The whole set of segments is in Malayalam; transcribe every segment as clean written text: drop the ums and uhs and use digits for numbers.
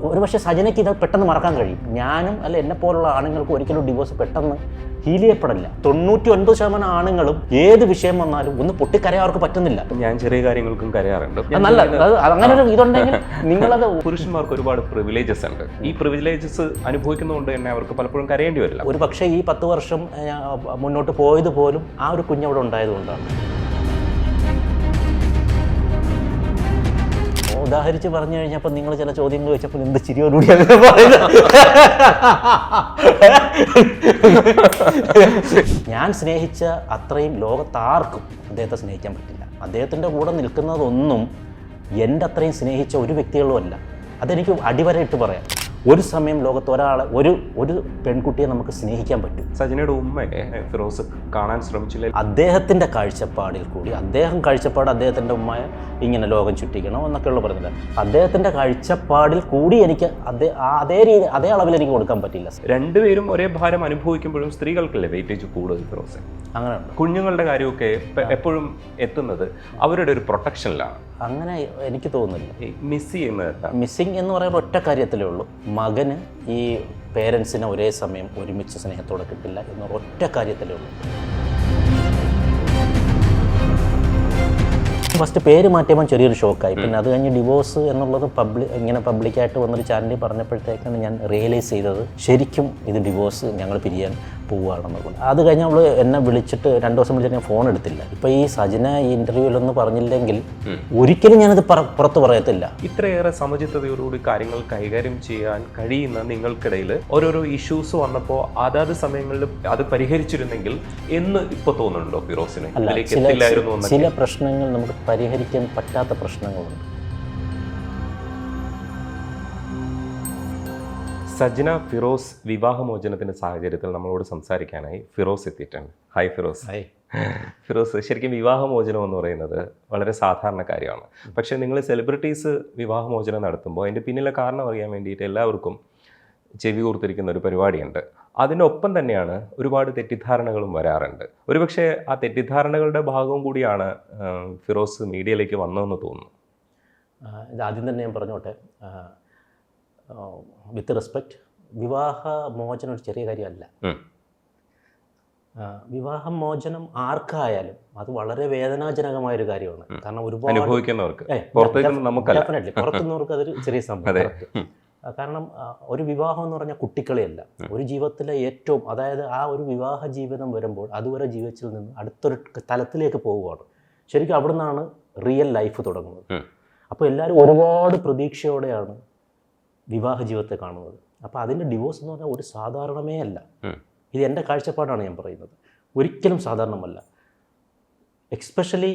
ഒരു പക്ഷേ സജനയ്ക്ക് ഇത് പെട്ടെന്ന് മറക്കാൻ കഴിയും. ഞാനും അല്ല എന്നെപ്പോലുള്ള ആണുങ്ങൾക്ക് ഒരിക്കലും ഡിവോഴ്സ് പെട്ടെന്ന് ഹീൽ ചെയ്യപ്പെടില്ല. 99% ആണുങ്ങളും ഏത് വിഷയം വന്നാലും ഒന്ന് പൊട്ടിക്കരയാൻ അവർക്ക് പറ്റുന്നില്ല. ഞാൻ ചെറിയ കാര്യങ്ങൾക്കും കരയാറുണ്ട്. നല്ല അങ്ങനെ ഒരു ഇതുണ്ടെങ്കിൽ നിങ്ങളത് പുരുഷന്മാർക്ക് ഒരുപാട് പ്രിവിലേജസ് ഉണ്ട്. ഈ പ്രിവിലേജസ് അനുഭവിക്കുന്നതുകൊണ്ട് തന്നെ അവർക്ക് പലപ്പോഴും കരയേണ്ടി വരില്ല. ഒരു പക്ഷേ ഈ 10 വർഷം മുന്നോട്ട് പോയത് പോലും ആ ഒരു കുഞ്ഞവിടെ ഉണ്ടായതുകൊണ്ടാണ്. ഉദാഹരിച്ച് പറഞ്ഞു കഴിഞ്ഞപ്പോൾ നിങ്ങൾ ചില ചോദ്യങ്ങൾ ചോദിച്ചപ്പോൾ എന്ത് ചിരിയോടുകൂടിയാണ് പറയുന്നത്. ഞാൻ സ്നേഹിച്ച അത്രയും ലോകത്താർക്കും അദ്ദേഹത്തെ സ്നേഹിക്കാൻ പറ്റില്ല. അദ്ദേഹത്തിൻ്റെ കൂടെ നിൽക്കുന്നതൊന്നും എൻ്റെ അത്രയും സ്നേഹിച്ച ഒരു വ്യക്തികളും അല്ല. അതെനിക്ക് അടിവരയിട്ട് പറയാം. ഒരു സമയം ലോകത്ത് ഒരാളെ ഒരു പെൺകുട്ടിയെ നമുക്ക് സ്നേഹിക്കാൻ പറ്റും. സജനയുടെ ഉമ്മയെ ഫിറോസ് കാണാൻ ശ്രമിച്ചില്ല. അദ്ദേഹത്തിൻ്റെ കാഴ്ചപ്പാടിൽ കൂടി അദ്ദേഹത്തിൻ്റെ ഉമ്മയെ ഇങ്ങനെ ലോകം ചുറ്റിക്കണം എന്നൊക്കെയുള്ള പറയുന്നില്ല. അദ്ദേഹത്തിൻ്റെ കാഴ്ചപ്പാടിൽ കൂടി എനിക്ക് അതേ അളവിൽ എനിക്ക് കൊടുക്കാൻ പറ്റില്ല. രണ്ടുപേരും ഒരേ ഭാരം അനുഭവിക്കുമ്പോഴും സ്ത്രീകൾക്കല്ലേ വെയിറ്റേജ് കൂടുതൽ ഫിറോസ്? അങ്ങനെയുണ്ട്. കുഞ്ഞുങ്ങളുടെ കാര്യമൊക്കെ എപ്പോഴും എത്തുന്നത് അവരുടെ ഒരു പ്രൊട്ടക്ഷനിലാണ്. അങ്ങനെ എനിക്ക് തോന്നുന്നില്ല. മിസ് ചെയ്യുന്നത് മിസ്സിങ് എന്ന് പറയുന്ന ഒറ്റ കാര്യത്തിലേ ഉള്ളൂ. മകന് ഈ പേരൻസിനെ ഒരേ സമയം ഒരുമിച്ച് സ്നേഹത്തോടെ കിട്ടില്ല എന്ന ഒറ്റ കാര്യത്തിലേ ഉള്ളൂ. ഫസ്റ്റ് പേര് മാറ്റിയപ്പോൾ ചെറിയൊരു ഷോക്കായി. പിന്നെ അത് കഴിഞ്ഞ് ഡിവോഴ്സ് എന്നുള്ളത് ഇങ്ങനെ പബ്ലിക്കായിട്ട് വന്നൊരു ചാനലിൽ പറഞ്ഞപ്പോഴത്തേക്കാണ് ഞാൻ റിയലൈസ് ചെയ്തത് ശരിക്കും ഇത് ഡിവോഴ്സ് ഞങ്ങൾ പിരിയാൻ പോവുകയാണെന്നുള്ളത്. അത് കഴിഞ്ഞ് അവൾ എന്നെ വിളിച്ചിട്ട് 2 ദിവസം വിളിച്ചിട്ട് ഞാൻ ഫോൺ എടുത്തില്ല. ഇപ്പോൾ ഈ സജന ഈ ഇൻ്റർവ്യൂവിലൊന്നും പറഞ്ഞില്ലെങ്കിൽ ഒരിക്കലും ഞാനത് പുറത്ത് പറയത്തില്ല. ഇത്രയേറെ സമചിത്തതയോടുകൂടി കാര്യങ്ങൾ കൈകാര്യം ചെയ്യാൻ കഴിയുന്ന നിങ്ങൾക്കിടയിൽ ഓരോരോ ഇഷ്യൂസ് വന്നപ്പോൾ അതാത് സമയങ്ങളിൽ അത് പരിഹരിച്ചിരുന്നെങ്കിൽ എന്ന് ഇപ്പോൾ തോന്നുന്നുണ്ടോ ഫിറോസിന്? ചില പ്രശ്നങ്ങൾ നമുക്ക് പരിഹരിക്കാൻ പറ്റാത്ത പ്രശ്നങ്ങളുണ്ട്. സജന ഫിറോസ് വിവാഹമോചനത്തിൻ്റെ സാഹചര്യത്തിൽ നമ്മളോട് സംസാരിക്കാനായി ഫിറോസ് എത്തിയിട്ടുണ്ട്. ഹായ് ഫിറോസ്. ഹായ് ഫിറോസ്, ശരിക്കും വിവാഹമോചനം എന്ന് പറയുന്നത് വളരെ സാധാരണ കാര്യമാണ്. പക്ഷേ നിങ്ങൾ സെലിബ്രിറ്റീസ് വിവാഹമോചനം നടത്തുമ്പോൾ അതിൻ്റെ പിന്നിലെ കാരണം അറിയാൻ വേണ്ടിയിട്ട് എല്ലാവർക്കും ചെവി കൂർത്തിരിക്കുന്ന ഒരു പരിപാടിയുണ്ട്. അതിനൊപ്പം തന്നെയാണ് ഒരുപാട് തെറ്റിദ്ധാരണകളും വരാറുണ്ട്. ഒരുപക്ഷെ ആ തെറ്റിദ്ധാരണകളുടെ ഭാഗവും കൂടിയാണ് ഫിറോസ് മീഡിയയിലേക്ക് വന്നതെന്ന് തോന്നുന്നു. ഇത് ആദ്യം തന്നെ ഞാൻ പറഞ്ഞോട്ടെ, വിത്ത് റെസ്പെക്റ്റ്, വിവാഹമോചനം ഒരു ചെറിയ കാര്യമല്ല. വിവാഹമോചനം ആർക്കായാലും അത് വളരെ വേദനാജനകമായൊരു കാര്യമാണ്. കാരണം ഒരുപാട് അനുഭവിക്കുന്നവർക്ക്, ഡെഫിനറ്റ്ലി പുറത്തുനിന്നവർക്ക് അതൊരു ചെറിയ സംഭവം. കാരണം ഒരു വിവാഹം എന്ന് പറഞ്ഞാൽ കുട്ടിക്കളിയല്ല. ഒരു ജീവിതത്തിലെ ഏറ്റവും, അതായത് ആ ഒരു വിവാഹ ജീവിതം വരുമ്പോൾ അതുവരെ ജീവിതത്തിൽ നിന്ന് അടുത്തൊരു തലത്തിലേക്ക് പോവുകയാണ്. ശരിക്കും അവിടെ നിന്നാണ് റിയൽ ലൈഫ് തുടങ്ങുന്നത്. അപ്പോൾ എല്ലാവരും ഒരുപാട് പ്രതീക്ഷയോടെയാണ് വിവാഹ ജീവിതത്തെ കാണുന്നത്. അപ്പോൾ അതിൻ്റെ ഡിവോഴ്സ് എന്ന് പറഞ്ഞാൽ ഒരു സാധാരണമേ അല്ല. ഇത് എൻ്റെ കാഴ്ചപ്പാടാണ് ഞാൻ പറയുന്നത്. ഒരിക്കലും സാധാരണമല്ല. എക്സ്പെഷ്യലി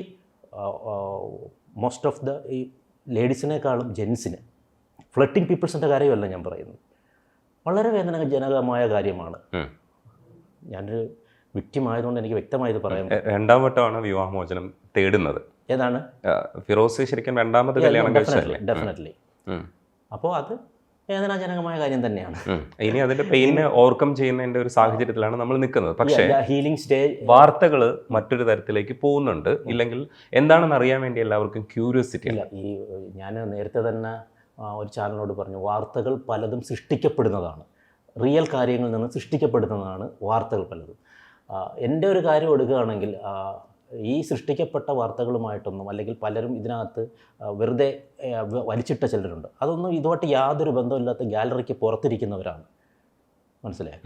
മോസ്റ്റ് ഓഫ് ദ ഈ ലേഡീസിനേക്കാളും ജെൻസിന്, ഫ്ലട്ടിങ് പീപ്പിൾസിൻ്റെ കാര്യമല്ല ഞാൻ പറയുന്നത്. വളരെ വേദനാജനകമായ കാര്യമാണ്. ഞാനൊരു വിക്ടിം ആയതുകൊണ്ട് എനിക്ക് വ്യക്തമായത് പറയാം. 2ാം വട്ടമാണ് വിവാഹമോചനം തേടുന്നത്. ഏതാണ് ഫിറോസ് ശരിക്കും 2ാമത് കല്യാണം കഴിച്ചല്ലേ? ഡെഫിനറ്റ്ലി. അപ്പോൾ അത് വേദനാജനകമായ കാര്യം തന്നെയാണ്. ഇനി അതിന്റെ പെയിനെ ഓവർകം ചെയ്യുന്നതിന്റെ ഒരു സാഹചര്യത്തിലാണ് നമ്മൾ നിൽക്കുന്നത്. പക്ഷേ ഹീലിംഗ് സ്റ്റേജ് വാർത്തകൾ മറ്റൊരു തരത്തിലേക്ക് പോകുന്നുണ്ട്. ഇല്ലെങ്കിൽ എന്താണെന്ന് അറിയാൻ വേണ്ടി എല്ലാവർക്കും ക്യൂരിയോസിറ്റി ഇല്ല. ഈ ഞാൻ നേരത്തെ തന്നെ ഒരു ചാനലിനോട് പറഞ്ഞു, വാർത്തകൾ പലതും സൃഷ്ടിക്കപ്പെടുന്നതാണ്. റിയൽ കാര്യങ്ങളിൽ നിന്ന് സൃഷ്ടിക്കപ്പെടുന്നതാണ് വാർത്തകൾ പലതും. എൻ്റെ ഒരു കാര്യം എടുക്കുകയാണെങ്കിൽ ഈ സൃഷ്ടിക്കപ്പെട്ട വാർത്തകളുമായിട്ടൊന്നും, അല്ലെങ്കിൽ പലരും ഇതിനകത്ത് വെറുതെ വലിച്ചിട്ട ചിലരുണ്ട്. അതൊന്നും ഇതുമായിട്ട് യാതൊരു ബന്ധമില്ലാത്ത ഗാലറിക്ക് പുറത്തിരിക്കുന്നവരാണ്. മനസ്സിലായി?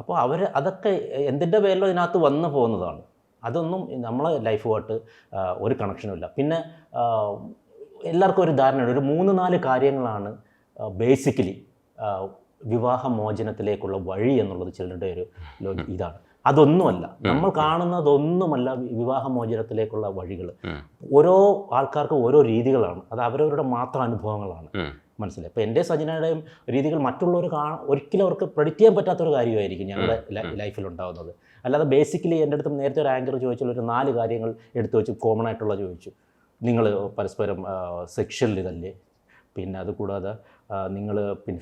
അപ്പോൾ അതൊക്കെ എന്തിൻ്റെ പേരിലോ ഇതിനകത്ത് വന്നു പോകുന്നതാണ്. അതൊന്നും നമ്മളെ ലൈഫുമായിട്ട് ഒരു കണക്ഷനുമില്ല. പിന്നെ എല്ലാവർക്കും ഒരു ധാരണയുണ്ട്, ഒരു 3-4 കാര്യങ്ങളാണ് ബേസിക്കലി വിവാഹമോചനത്തിലേക്കുള്ള വഴി എന്നുള്ളത് ചിലരുടെ ഒരു ഇതാണ്. അതൊന്നുമല്ല, നമ്മൾ കാണുന്നതൊന്നുമല്ല വിവാഹമോചനത്തിലേക്കുള്ള വഴികൾ. ഓരോ ആൾക്കാർക്കും ഓരോ രീതികളാണ്. അത് അവരവരുടെ മാത്രം അനുഭവങ്ങളാണ്. മനസ്സിലായി? ഇപ്പോൾ എൻ്റെ സജനയുടെയും രീതികൾ മറ്റുള്ളവർ ഒരിക്കലും അവർക്ക് പ്രെഡിക്റ്റ് ചെയ്യാൻ പറ്റാത്തൊരു കാര്യമായിരിക്കും ഞങ്ങളുടെ ലൈഫിലുണ്ടാകുന്നത്. അല്ലാതെ ബേസിക്കലി എൻ്റെ അടുത്ത് നേരത്തെ ഒരു ആങ്കർ ചോദിച്ചാൽ ഒരു 4 കാര്യങ്ങൾ എടുത്തു വെച്ച് കോമൺ ആയിട്ടുള്ള ചോദിച്ചു. നിങ്ങൾ പരസ്പരം സെക്ഷൽ ഇതല്ലേ, പിന്നെ അതുകൂടാതെ നിങ്ങൾ പിന്നെ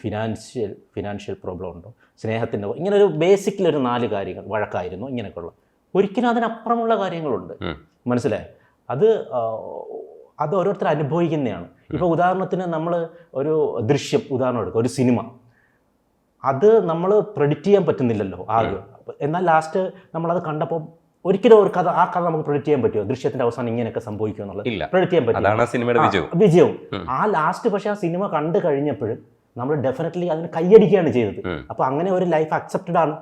ഫിനാൻഷ്യൽ പ്രോബ്ലം ഉണ്ടോ, സ്നേഹത്തിൻ്റെ, ഇങ്ങനെ ഒരു ബേസിക്കലി ഒരു 4 കാര്യങ്ങൾ, വഴക്കായിരുന്നു, ഇങ്ങനെയൊക്കെയുള്ള. ഒരിക്കലും അതിനപ്പുറമുള്ള കാര്യങ്ങളുണ്ട്. മനസ്സിലായി? അത് ഓരോരുത്തർ അനുഭവിക്കുന്നതാണ്. ഇപ്പോൾ ഉദാഹരണത്തിന് നമ്മൾ ഒരു ദൃശ്യം ഉദാഹരണം എടുക്കുക, ഒരു സിനിമ, അത് നമ്മൾ പ്രെഡിക്റ്റ് ചെയ്യാൻ പറ്റുന്നില്ലല്ലോ ആദ്യം. എന്നാൽ ലാസ്റ്റ് നമ്മളത് കണ്ടപ്പോൾ ഒരിക്കലും ഒരു കഥ, ആ കഥ നമുക്ക് പ്രെഡിക്റ്റ് ചെയ്യാൻ പറ്റുമോ? ദൃശ്യത്തിന്റെ അവസാനം ഇങ്ങനെയൊക്കെ സംഭവിക്കും എന്നുള്ളത് പ്രെഡിക്റ്റ് ചെയ്യാൻ പറ്റും, വിജയവും. ആ ലാസ്റ്റ് പക്ഷെ ആ സിനിമ കണ്ടു കഴിഞ്ഞപ്പോഴും നമ്മൾ ഡെഫിനറ്റ്ലി അതിന് കൈയടിക്കുകയാണ് ചെയ്തത്. അപ്പോൾ അങ്ങനെ ഒരു ലൈഫ് അക്സെപ്റ്റഡ് ആണ്,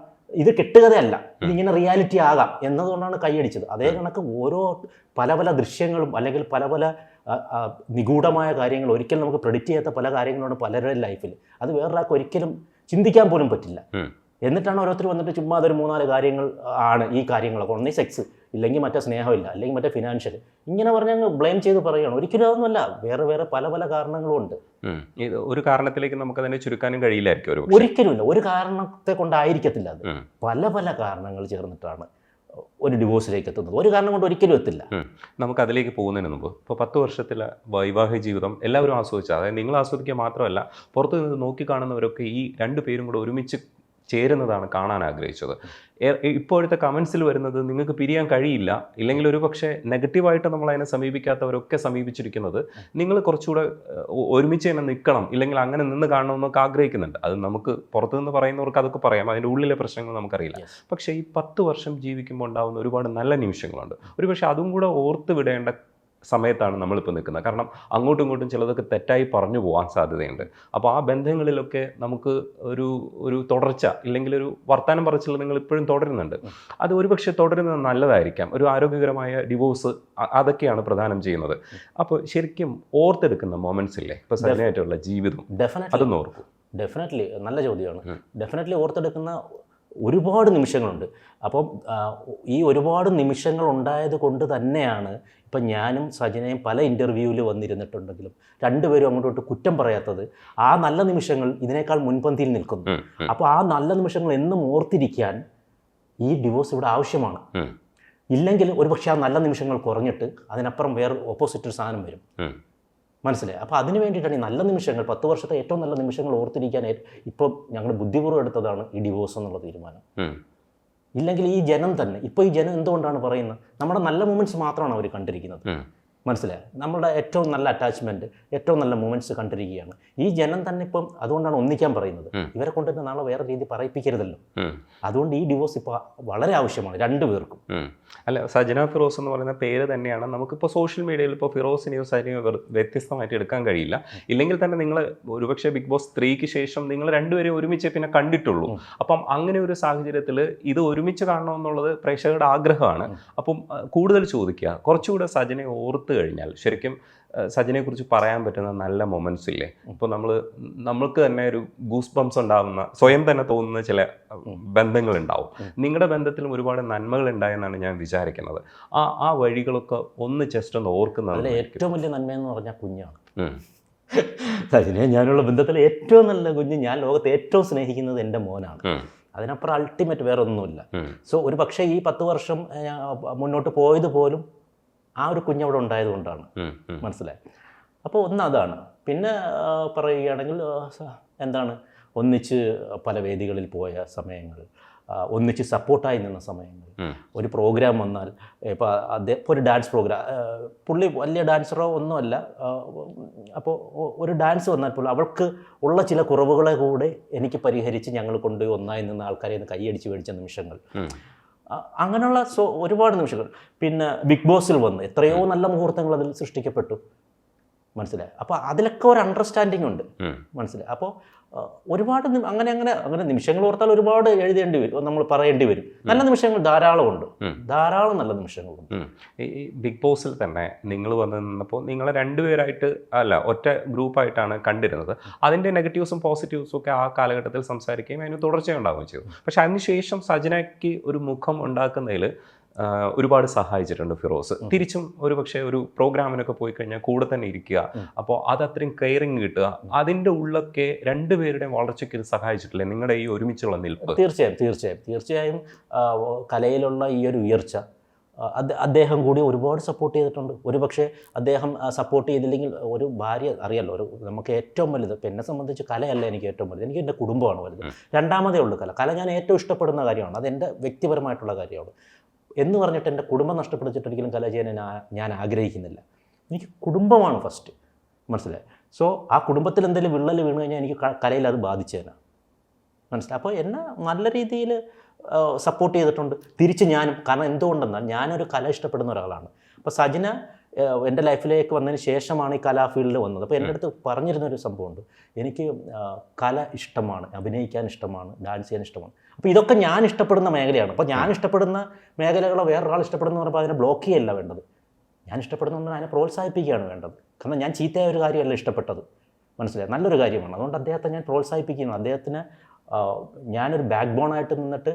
ഇത് കെട്ടുകഥയല്ല, ഇതിങ്ങനെ റിയാലിറ്റി ആകാം എന്നതുകൊണ്ടാണ് കൈയടിച്ചത്. അതേ കണക്ക് ഓരോ പല പല ദൃശ്യങ്ങളും അല്ലെങ്കിൽ പല പല നിഗൂഢമായ കാര്യങ്ങൾ, ഒരിക്കലും നമുക്ക് പ്രെഡിക്റ്റ് ചെയ്യാത്ത പല കാര്യങ്ങളുണ്ട് പലരുടെ ലൈഫിൽ. അത് വേറൊരാൾക്ക് ഒരിക്കലും ചിന്തിക്കാൻ പോലും പറ്റില്ല. എന്നിട്ടാണ് ഓരോരുത്തർ വന്നിട്ട് ചുമ്മാ അതൊരു 3-4 കാര്യങ്ങൾ ആണ് ഈ കാര്യങ്ങളൊക്കെ. ഒന്നേ സെക്സ്, ഇല്ലെങ്കിൽ മറ്റേ സ്നേഹമില്ല, അല്ലെങ്കിൽ മറ്റേ ഫിനാൻഷ്യൽ, ഇങ്ങനെ പറഞ്ഞങ്ങ് ബ്ലെയിം ചെയ്ത് പറയുകയാണ്. ഒരിക്കലും അതൊന്നുമല്ല, വേറെ വേറെ പല പല കാരണങ്ങളും ഉണ്ട്. ഒരു കാരണത്തിലേക്ക് നമുക്ക് തന്നെ ചുരുക്കാനും കഴിയില്ലായിരിക്കും. ഒരിക്കലുമില്ല, ഒരു കാരണത്തെ കൊണ്ടായിരിക്കത്തില്ല. അത് പല പല കാരണങ്ങൾ ചേർന്നിട്ടാണ് ഒരു ഡിവോഴ്സിലേക്ക് എത്തുന്നത്. ഒരു കാരണം കൊണ്ട് ഒരിക്കലും എത്തില്ല. നമുക്ക് അതിലേക്ക് പോകുന്നതിന് മുമ്പ് ഇപ്പോൾ 10 വർഷത്തിലെ വൈവാഹിക ജീവിതം എല്ലാവരും ആസ്വദിച്ച, അതായത് നിങ്ങൾ ആസ്വദിക്കുക മാത്രമല്ല പുറത്തു നിന്ന് നോക്കിക്കാണുന്നവരൊക്കെ ഈ 2 പേരും കൂടെ ഒരുമിച്ച് ചേരുന്നതാണ് കാണാൻ ആഗ്രഹിച്ചത്. ഇപ്പോഴത്തെ കമൻസിൽ വരുന്നത് നിങ്ങൾക്ക് പിരിയാൻ കഴിയില്ല, ഇല്ലെങ്കിൽ ഒരു പക്ഷേ നെഗറ്റീവായിട്ട് നമ്മൾ അതിനെ സമീപിക്കാത്തവരൊക്കെ സമീപിച്ചിരിക്കുന്നത് നിങ്ങൾ കുറച്ചുകൂടെ ഒരുമിച്ച് തന്നെ നിൽക്കണം, ഇല്ലെങ്കിൽ അങ്ങനെ നിന്ന് കാണണമെന്നൊക്കെ ആഗ്രഹിക്കുന്നുണ്ട്. അത് നമുക്ക് പുറത്തുനിന്ന് പറയുന്നവർക്ക് അതൊക്കെ പറയാം, അതിൻ്റെ ഉള്ളിലെ പ്രശ്നങ്ങൾ നമുക്കറിയില്ല. പക്ഷേ ഈ 10 വർഷം ജീവിക്കുമ്പോൾ ഉണ്ടാകുന്ന ഒരുപാട് നല്ല നിമിഷങ്ങളുണ്ട്. ഒരു പക്ഷേ അതും കൂടെ ഓർത്ത് വിടേണ്ട സമയത്താണ് നമ്മളിപ്പോൾ നിൽക്കുന്നത്. കാരണം അങ്ങോട്ടും ഇങ്ങോട്ടും ചിലതൊക്കെ തെറ്റായി പറഞ്ഞു പോകാൻ സാധ്യതയുണ്ട്. അപ്പോൾ ആ ബന്ധങ്ങളിലൊക്കെ നമുക്ക് ഒരു തുടർച്ച, ഇല്ലെങ്കിൽ ഒരു വർത്തമാനം പറച്ചിൽ നിങ്ങൾ ഇപ്പോഴും തുടരുന്നുണ്ട്. അത് ഒരുപക്ഷെ തുടരുന്നത് നല്ലതായിരിക്കാം. ഒരു ആരോഗ്യകരമായ ഡിവോഴ്സ് അതൊക്കെയാണ് പ്രദാനം ചെയ്യുന്നത്. അപ്പോൾ ശരിക്കും ഓർത്തെടുക്കുന്ന മൊമെന്റ്സ് ഇല്ലേ ഇപ്പോൾ സജനയായിട്ടുള്ള ജീവിതം, അതൊന്ന് ഓർക്കും. ഡെഫിനറ്റ്ലി നല്ല ചോദ്യമാണ്. ഡെഫിനറ്റ്ലി ഓർത്തെടുക്കുന്ന ഒരുപാട് നിമിഷങ്ങളുണ്ട്. അപ്പം ഈ ഒരുപാട് നിമിഷങ്ങൾ ഉണ്ടായത് കൊണ്ട് തന്നെയാണ് ഇപ്പം ഞാനും സജനയും പല ഇൻ്റർവ്യൂവിൽ വന്നിരുന്നിട്ടുണ്ടെങ്കിലും രണ്ടുപേരും അങ്ങോട്ട് കുറ്റം പറയാത്തത്. ആ നല്ല നിമിഷങ്ങൾ ഇതിനേക്കാൾ മുൻപന്തിയിൽ നിൽക്കുന്നു. അപ്പോൾ ആ നല്ല നിമിഷങ്ങൾ എന്നും ഓർത്തിരിക്കാൻ ഈ ഡിവോഴ്സ് ഇവിടെ ആവശ്യമാണ്. ഇല്ലെങ്കിൽ ഒരുപക്ഷെ ആ നല്ല നിമിഷങ്ങൾ കുറഞ്ഞിട്ട് അതിനപ്പുറം വേറെ ഓപ്പോസിറ്റ് ഒരു സാധനം വരും. മനസ്സിലായി? അപ്പോൾ അതിന് വേണ്ടിയിട്ടാണ് ഈ നല്ല നിമിഷങ്ങൾ, 10 വർഷത്തെ ഏറ്റവും നല്ല നിമിഷങ്ങൾ ഓർത്തിരിക്കാൻ ഇപ്പം ഞങ്ങൾ ബുദ്ധിപൂർവ്വം എടുത്തതാണ് ഈ ഡിവോഴ്സ് എന്നുള്ള തീരുമാനം. ഇല്ലെങ്കിൽ ഈ ജനം തന്നെ, ഇപ്പോൾ ഈ ജനം എന്തുകൊണ്ടാണ് പറയുന്നത്, നമ്മുടെ നല്ല മൂമെൻറ്റ്സ് മാത്രമാണ് അവർ കണ്ടിരിക്കുന്നത്. മനസ്സിലായി? നമ്മുടെ ഏറ്റവും നല്ല അറ്റാച്ച്മെൻറ്റ്, ഏറ്റവും നല്ല മൂമെൻറ്റ്സ് കണ്ടിരിക്കുകയാണ് ഈ ജനം തന്നെ. ഇപ്പം അതുകൊണ്ടാണ് ഒന്നിക്കാൻ പറയുന്നത്. ഇവരെ കൊണ്ട് തന്നെ നാളെ വേറെ രീതി പറയിപ്പിക്കരുതല്ലോ. അതുകൊണ്ട് ഈ ഡിവോഴ്സ് ഇപ്പോൾ വളരെ ആവശ്യമാണ് 2 പേർക്കും. അല്ല, സജന ഫിറോസ് എന്ന് പറയുന്ന പേര് തന്നെയാണ് നമുക്കിപ്പോൾ സോഷ്യൽ മീഡിയയിൽ ഇപ്പോൾ ഫിറോസിനെയോ സജനയോ വ്യത്യസ്തമായിട്ട് എടുക്കാൻ കഴിയില്ല. ഇല്ലെങ്കിൽ തന്നെ നിങ്ങൾ ഒരുപക്ഷെ ബിഗ് ബോസ് 3ക്ക് ശേഷം നിങ്ങൾ 2 പേരെ ഒരുമിച്ച് പിന്നെ കണ്ടിട്ടുള്ളൂ. അപ്പം അങ്ങനെ ഒരു സാഹചര്യത്തിൽ ഇത് ഒരുമിച്ച് കാണണമെന്നുള്ളത് പ്രേക്ഷകരുടെ ആഗ്രഹമാണ്. അപ്പം കൂടുതൽ ചോദിക്കുക, കുറച്ചുകൂടെ സജനയെ ഓർത്ത് കഴിഞ്ഞാൽ ശരിക്കും സജനയെക്കുറിച്ച് പറയാൻ പറ്റുന്ന നല്ല മൊമെന്റ്സ് ഇല്ലേ? ഇപ്പോൾ നമ്മൾക്ക് തന്നെ ഒരു ഗൂസ് ബംസ് ഉണ്ടാകുന്ന, സ്വയം തന്നെ തോന്നുന്ന ചില ബന്ധങ്ങളുണ്ടാവും. നിങ്ങളുടെ ബന്ധത്തിലും ഒരുപാട് നന്മകൾ ഉണ്ടായെന്നാണ് ഞാൻ വിചാരിക്കുന്നത്. ആ വഴികളൊക്കെ ഒന്ന് ജസ്റ്റ് ഒന്ന് ഓർക്കുന്നത്. ഏറ്റവും വലിയ നന്മയെന്ന് പറഞ്ഞാൽ കുഞ്ഞാണ്. സജനെ ഞാനുള്ള ബന്ധത്തിലെ ഏറ്റവും നല്ല കുഞ്ഞ്, ഞാൻ ലോകത്തെ ഏറ്റവും സ്നേഹിക്കുന്നത് എൻ്റെ മോനാണ്. അതിനപ്പുറം അൾട്ടിമേറ്റ് വേറെ ഒന്നുമില്ല. സോ ഒരു പക്ഷേ ഈ 10 വർഷം മുന്നോട്ട് പോയത് പോലും ആ ഒരു കുഞ്ഞവിടെ ഉണ്ടായത് കൊണ്ടാണ്. മനസ്സിലായി? അപ്പോൾ ഒന്ന് അതാണ്. പിന്നെ പറയുകയാണെങ്കിൽ എന്താണ്, ഒന്നിച്ച് പല വേദികളിൽ പോയ സമയങ്ങൾ, ഒന്നിച്ച് സപ്പോർട്ടായി നിന്ന സമയങ്ങൾ. ഒരു പ്രോഗ്രാം വന്നാൽ, ഇപ്പോൾ ഇപ്പോൾ ഒരു ഡാൻസ് പ്രോഗ്രാം, പുള്ളി വലിയ ഡാൻസറോ ഒന്നുമല്ല, അപ്പോൾ ഒരു ഡാൻസ് വന്നാൽ പോലും അവൾക്ക് ഉള്ള ചില കുറവുകളെ കൂടെ എനിക്ക് പരിഹരിച്ച് ഞങ്ങൾ കൊണ്ടുപോയി ഒന്നായി നിന്ന് ആൾക്കാരെ ഒന്ന് കൈയടിച്ച് മേടിച്ച നിമിഷങ്ങൾ, അങ്ങനെയുള്ള ഒരുപാട് നിമിഷങ്ങൾ. പിന്നെ ബിഗ് ബോസിൽ വന്ന് എത്രയോ നല്ല മുഹൂർത്തങ്ങൾ അതിൽ സൃഷ്ടിക്കപ്പെട്ടു. മനസ്സിലായി? അപ്പോൾ അതിലൊക്കെ ഒരു അണ്ടർസ്റ്റാൻഡിങ് ഉണ്ട്. മനസ്സിലായി? അപ്പോൾ ഒരുപാട് അങ്ങനെ നിമിഷങ്ങൾ ഓർത്താൽ ഒരുപാട് എഴുതേണ്ടി വരും, നമ്മൾ പറയേണ്ടി വരും. നല്ല നിമിഷങ്ങൾ ധാരാളമുണ്ട്, ധാരാളം നല്ല നിമിഷങ്ങളുണ്ട്. ഈ ബിഗ് ബോസിൽ തന്നെ നിങ്ങൾ വന്ന് നിന്നപ്പോൾ നിങ്ങളെ 2 പേരായിട്ട് അല്ല, ഒറ്റ ഗ്രൂപ്പായിട്ടാണ് കണ്ടിരുന്നത്. അതിൻ്റെ നെഗറ്റീവ്സും പോസിറ്റീവ്സും ഒക്കെ ആ കാലഘട്ടത്തിൽ സംസാരിക്കുകയും അതിന് തുടർച്ചയുണ്ടാവുകയും ചെയ്തു. പക്ഷെ അതിനുശേഷം സജനയ്ക്ക് ഒരു മുഖം ഉണ്ടാക്കുന്നതിൽ ഒരുപാട് സഹായിച്ചിട്ടുണ്ട് ഫിറോസ്. തിരിച്ചും ഒരുപക്ഷെ ഒരു പ്രോഗ്രാമിനൊക്കെ പോയി കഴിഞ്ഞാൽ കൂടെ തന്നെ ഇരിക്കുക, അപ്പോൾ അത് അത്രയും കെയറിങ് കിട്ടുക, അതിൻ്റെ ഉള്ളൊക്കെ 2 പേരുടെയും വളർച്ചയ്ക്ക് ഇത് സഹായിച്ചിട്ടില്ലേ നിങ്ങളുടെ ഈ ഒരുമിച്ചുള്ള നിൽപ്പ്? തീർച്ചയായും കലയിലുള്ള ഈ ഒരു ഉയർച്ച അദ്ദേഹം കൂടി ഒരുപാട് സപ്പോർട്ട് ചെയ്തിട്ടുണ്ട്. ഒരുപക്ഷെ അദ്ദേഹം സപ്പോർട്ട് ചെയ്തില്ലെങ്കിൽ ഒരു ഭാര്യ അറിയാലോ, നമുക്ക് ഏറ്റവും വലുത്, ഇപ്പം എന്നെ സംബന്ധിച്ച് കലയല്ല എനിക്ക് ഏറ്റവും വലുത്, എനിക്ക് എൻ്റെ കുടുംബമാണ് വലുത്. രണ്ടാമതേ ഉള്ളൂ കല ഞാൻ ഏറ്റവും ഇഷ്ടപ്പെടുന്ന കാര്യമാണ്, അതെൻ്റെ വ്യക്തിപരമായിട്ടുള്ള കാര്യമാണ്. എന്ന് പറഞ്ഞിട്ട് എൻ്റെ കുടുംബം നഷ്ടപ്പെടുത്തിയിട്ടൊരിക്കലും കല ചെയ്യാൻ ഞാൻ ആഗ്രഹിക്കുന്നില്ല. എനിക്ക് കുടുംബമാണ് ഫസ്റ്റ്, മനസ്സിലായി. സോ ആ കുടുംബത്തിൽ എന്തെങ്കിലും വിള്ളൽ വീണ് കഴിഞ്ഞാൽ എനിക്ക് കലയിൽ അത് ബാധിച്ചേനെ, മനസ്സിലായി. അപ്പോൾ എന്നെ നല്ല രീതിയിൽ സപ്പോർട്ട് ചെയ്തിട്ടുണ്ട് തിരിച്ച് ഞാനും. കാരണം എന്തുകൊണ്ടെന്നാൽ ഞാനൊരു കല ഇഷ്ടപ്പെടുന്ന ഒരാളാണ്. അപ്പോൾ സജിന എൻ്റെ ലൈഫിലേക്ക് വന്നതിന് ശേഷമാണ് ഈ കലാ ഫീൽഡിൽ വന്നത്. അപ്പോൾ എൻ്റെ അടുത്ത് പറഞ്ഞിരുന്നൊരു സംഭവമുണ്ട്, എനിക്ക് കല ഇഷ്ടമാണ്, അഭിനയിക്കാൻ ഇഷ്ടമാണ്, ഡാൻസ് ചെയ്യാൻ ഇഷ്ടമാണ്. അപ്പോൾ ഇതൊക്കെ ഞാൻ ഇഷ്ടപ്പെടുന്ന മേഖലയാണ്. അപ്പോൾ ഞാൻ ഇഷ്ടപ്പെടുന്ന മേഖലകളോ വേറൊരാൾ ഇഷ്ടപ്പെടുന്ന പറയുമ്പോൾ അതിനെ ബ്ലോക്ക് ചെയ്യല്ല വേണ്ടത്. ഞാൻ ഇഷ്ടപ്പെടുന്നുണ്ടെങ്കിൽ അതിനെ പ്രോത്സാഹിപ്പിക്കുകയാണ് വേണ്ടത്. കാരണം ഞാൻ ചീത്തയായ ഒരു കാര്യമല്ല ഇഷ്ടപ്പെട്ടത്, മനസ്സിലായി, നല്ലൊരു കാര്യമാണ്. അതുകൊണ്ട് അദ്ദേഹത്തെ ഞാൻ പ്രോത്സാഹിപ്പിക്കുന്നു. അദ്ദേഹത്തിന് ഞാനൊരു ബാക്ക് ബോണായിട്ട് നിന്നിട്ട്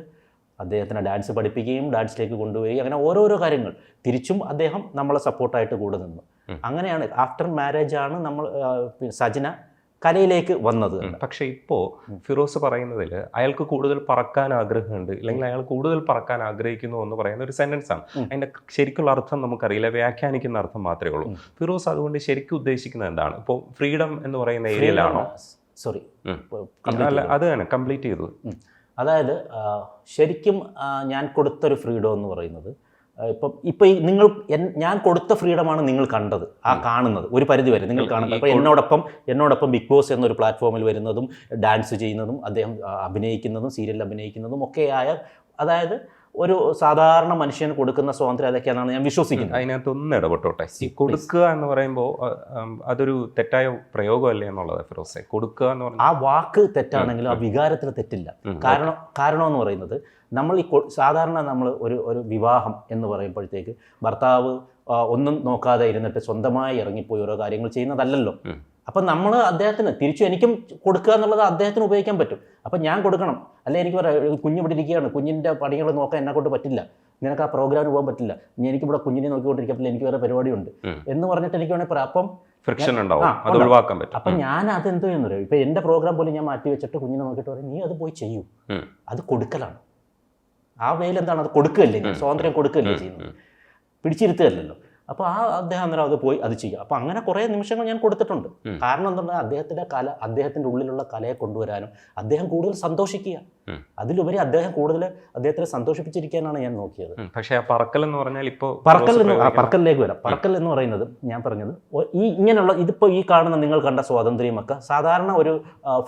അദ്ദേഹത്തിനെ ഡാൻസ് പഠിപ്പിക്കുകയും ഡാൻസിലേക്ക് കൊണ്ടുപോയി, അങ്ങനെ ഓരോരോ കാര്യങ്ങൾ തിരിച്ചും അദ്ദേഹം നമ്മളെ സപ്പോർട്ടായിട്ട് കൂടെ നിന്നു. അങ്ങനെയാണ് ആഫ്റ്റർ മാരേജാണ് നമ്മൾ സജിന കലയിലേക്ക് വന്നത്. പക്ഷേ ഇപ്പോൾ ഫിറോസ് പറയുന്നതിൽ അയാൾക്ക് കൂടുതൽ പറക്കാൻ ആഗ്രഹമുണ്ട്, അല്ലെങ്കിൽ അയാൾ കൂടുതൽ പറക്കാൻ ആഗ്രഹിക്കുന്നു എന്ന് പറയുന്ന ഒരു സെന്റൻസ് ആണ്. അതിൻ്റെ ശരിക്കുള്ള അർത്ഥം നമുക്കറിയില്ല, വ്യാഖ്യാനിക്കുന്ന അർത്ഥം മാത്രമേ ഉള്ളൂ. ഫിറോസ് അതുകൊണ്ട് ശരിക്കും ഉദ്ദേശിക്കുന്നത് എന്താണ്? ഇപ്പോൾ ഫ്രീഡം എന്ന് പറയുന്ന ഏരിയയിലാണോ? സോറി, അല്ല, അത് തന്നെ കംപ്ലീറ്റ് ചെയ്തു. അതായത് ശരിക്കും ഞാൻ കൊടുത്തൊരു ഫ്രീഡം എന്ന് പറയുന്നത് ഇപ്പം നിങ്ങൾ ഞാൻ കൊടുത്ത ഫ്രീഡമാണ് നിങ്ങൾ കണ്ടത്, കാണുന്നത് ഒരു പരിധി വരെ നിങ്ങൾ കാണുന്നത്. അപ്പോൾ എന്നോടൊപ്പം ബിഗ് ബോസ് എന്നൊരു പ്ലാറ്റ്ഫോമിൽ വരുന്നതും ഡാൻസ് ചെയ്യുന്നതും അദ്ദേഹം അഭിനയിക്കുന്നതും സീരിയലിൽ അഭിനയിക്കുന്നതും ഒക്കെയായ, അതായത് ഒരു സാധാരണ മനുഷ്യന് കൊടുക്കുന്ന സ്വാതന്ത്ര്യം അതൊക്കെയാണെന്നാണ് ഞാൻ വിശ്വസിക്കുന്നത്. അതിനകത്തൊന്ന് ഇടപെട്ടോട്ടെ. കൊടുക്കുക എന്ന് പറയുമ്പോൾ അതൊരു തെറ്റായ പ്രയോഗമല്ലേ എന്നുള്ളത് ഫിറോസെ? കൊടുക്കുക എന്ന് പറഞ്ഞാൽ ആ വാക്ക് തെറ്റാണെങ്കിലും ആ വികാരത്തിന് തെറ്റില്ല. കാരണം എന്ന് പറയുന്നത് നമ്മൾ സാധാരണ നമ്മൾ ഒരു വിവാഹം എന്ന് പറയുമ്പോഴത്തേക്ക് ഭർത്താവ് ഒന്നും നോക്കാതെ ഇരുന്നിട്ട് സ്വന്തമായി ഇറങ്ങിപ്പോയി ഓരോ കാര്യങ്ങൾ ചെയ്യുന്നതല്ലല്ലോ. അപ്പം നമ്മൾ അദ്ദേഹത്തിന് തിരിച്ചു എനിക്കും കൊടുക്കുക എന്നുള്ളത് അദ്ദേഹത്തിന് ഉപയോഗിക്കാൻ പറ്റും. അപ്പം ഞാൻ കൊടുക്കണം, അല്ലെ എനിക്ക് പറയാം കുഞ്ഞ് ഇവിടെ ഇരിക്കുകയാണ്, കുഞ്ഞിൻ്റെ പണികൾ നോക്കാൻ എന്നെ കൊണ്ട് പറ്റില്ല, നിനക്ക് ആ പ്രോഗ്രാമിന് പോകാൻ പറ്റില്ല, എനിക്കിവിടെ കുഞ്ഞിനെ നോക്കിക്കൊണ്ടിരിക്കാൻ പറ്റില്ല, എനിക്ക് വേറെ പരിപാടിയുണ്ട് എന്ന് പറഞ്ഞിട്ട് എനിക്ക് വേണമെങ്കിൽ പറയാം. അപ്പം ഫ്രിക്ഷൻ ഉണ്ടാവും, അത് ഒഴിവാക്കാൻ പറ്റും. അപ്പം ഞാൻ അതെന്തോ എന്ന് പറയും, ഇപ്പം എൻ്റെ പ്രോഗ്രാം പോലും ഞാൻ മാറ്റി വെച്ചിട്ട് കുഞ്ഞിനെ നോക്കിയിട്ട് പറയും നീ അത് പോയി ചെയ്യൂ, അത് കൊടുക്കലാണ്. ആ വേല എന്താണ്, അത് കൊടുക്കുകയല്ലേ, ഞാൻ സ്വാതന്ത്ര്യം കൊടുക്കുകയല്ലേ ചെയ്യുന്നത്, പിടിച്ചിരുത്തുകയല്ലല്ലോ. അപ്പോൾ അദ്ദേഹം അന്നേരം അത് പോയി അത് ചെയ്യുക. അപ്പോൾ അങ്ങനെ കുറേ നിമിഷങ്ങൾ ഞാൻ കൊടുത്തിട്ടുണ്ട്. കാരണം എന്താണ്, അദ്ദേഹത്തിൻ്റെ കല, അദ്ദേഹത്തിൻ്റെ ഉള്ളിലുള്ള കലയെ കൊണ്ടുവരാനും അദ്ദേഹം കൂടുതൽ സന്തോഷിക്കുക, അതിലുപരി അദ്ദേഹത്തിനെ സന്തോഷിപ്പിച്ചിരിക്കാനാണ് ഞാൻ നോക്കിയത്. പക്ഷേ ആ പറക്കൽ എന്ന് പറഞ്ഞാൽ ഇപ്പോൾ പറക്കലിലേക്ക് വരാം. പറക്കൽ എന്ന് പറയുന്നത് ഞാൻ പറഞ്ഞത് ഇങ്ങനെയുള്ള ഇതിപ്പോൾ ഈ കാണുന്ന നിങ്ങൾ കണ്ട സ്വാതന്ത്ര്യമൊക്കെ സാധാരണ ഒരു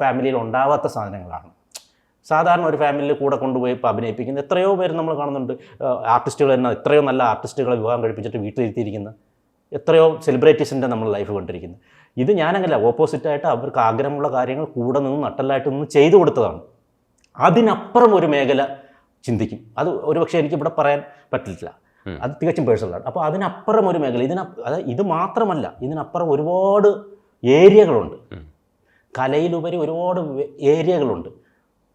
ഫാമിലിയിൽ ഉണ്ടാവാത്ത സാധനങ്ങളാണ്. സാധാരണ ഒരു ഫാമിലിയിൽ കൂടെ കൊണ്ടുപോയി ഇപ്പോൾ അഭിനയിപ്പിക്കുന്ന എത്രയോ പേര് നമ്മൾ കാണുന്നുണ്ട്. ആർട്ടിസ്റ്റുകൾ തന്നെ എത്രയോ നല്ല ആർട്ടിസ്റ്റുകളെ വിവാഹം കഴിപ്പിച്ചിട്ട് വീട്ടിലിരുത്തിയിരിക്കുന്ന എത്രയോ സെലിബ്രിറ്റീസിൻ്റെ നമ്മൾ ലൈഫ് കണ്ടിരിക്കുന്നത്. ഇത് ഞാനങ്ങനെ ഓപ്പോസിറ്റായിട്ട് അവർക്ക് ആഗ്രഹമുള്ള കാര്യങ്ങൾ കൂടെ നിന്ന് നട്ടലായിട്ട് നിന്ന് ചെയ്തു കൊടുത്തതാണ്. അതിനപ്പുറം ഒരു മേഖല ചിന്തിക്കും, അത് ഒരുപക്ഷെ എനിക്കിവിടെ പറയാൻ പറ്റില്ല, അത് തികച്ചും പേഴ്സണലാണ്. അപ്പോൾ അതിനപ്പുറം ഒരു മേഖല, അതായത് ഇത് മാത്രമല്ല, ഇതിനപ്പുറം ഒരുപാട് ഏരിയകളുണ്ട്. കലയിലുപരി ഒരുപാട് ഏരിയകളുണ്ട്,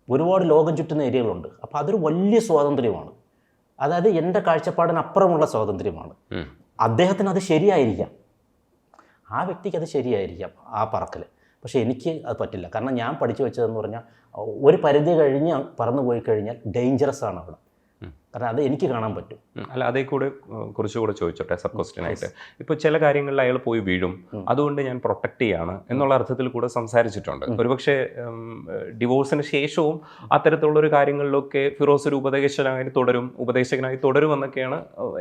ഒരുപാട് ലോകം ചുറ്റുന്ന ഏരിയകളുണ്ട്. അപ്പോൾ അതൊരു വലിയ സ്വാതന്ത്ര്യമാണ്. അതായത് എൻ്റെ കാഴ്ചപ്പാടിനപ്പുറമുള്ള സ്വാതന്ത്ര്യമാണ്. അദ്ദേഹത്തിന് അത് ശരിയായിരിക്കാം, ആ വ്യക്തിക്ക് അത് ശരിയായിരിക്കാം ആ പറക്കൽ. പക്ഷേ എനിക്ക് അത് പറ്റില്ല. കാരണം ഞാൻ പഠിച്ചു വെച്ചതെന്ന് പറഞ്ഞാൽ ഒരു പരിധി കഴിഞ്ഞ് പറന്നു പോയി കഴിഞ്ഞാൽ ഡേഞ്ചറസ് ആണ് അവിടെ. കാരണം അത് എനിക്ക് കാണാൻ പറ്റും. അല്ല, അതേ കൂടെ കുറച്ചുകൂടെ ചോദിച്ചോട്ടെ സബ് ക്വസ്റ്റ്യൻ ആയിട്ട്. ഇപ്പോൾ ചില കാര്യങ്ങളിൽ അയാൾ പോയി വീഴും, അതുകൊണ്ട് ഞാൻ പ്രൊട്ടക്റ്റ് ചെയ്യാണ് എന്നുള്ള അർത്ഥത്തിൽ കൂടെ സംസാരിച്ചിട്ടുണ്ട്. ഒരുപക്ഷെ ഡിവോഴ്സിന് ശേഷവും അത്തരത്തിലുള്ളൊരു കാര്യങ്ങളിലൊക്കെ ഫിറോസ് ഒരു ഉപദേശകനായി തുടരുമെന്നൊക്കെയാണ്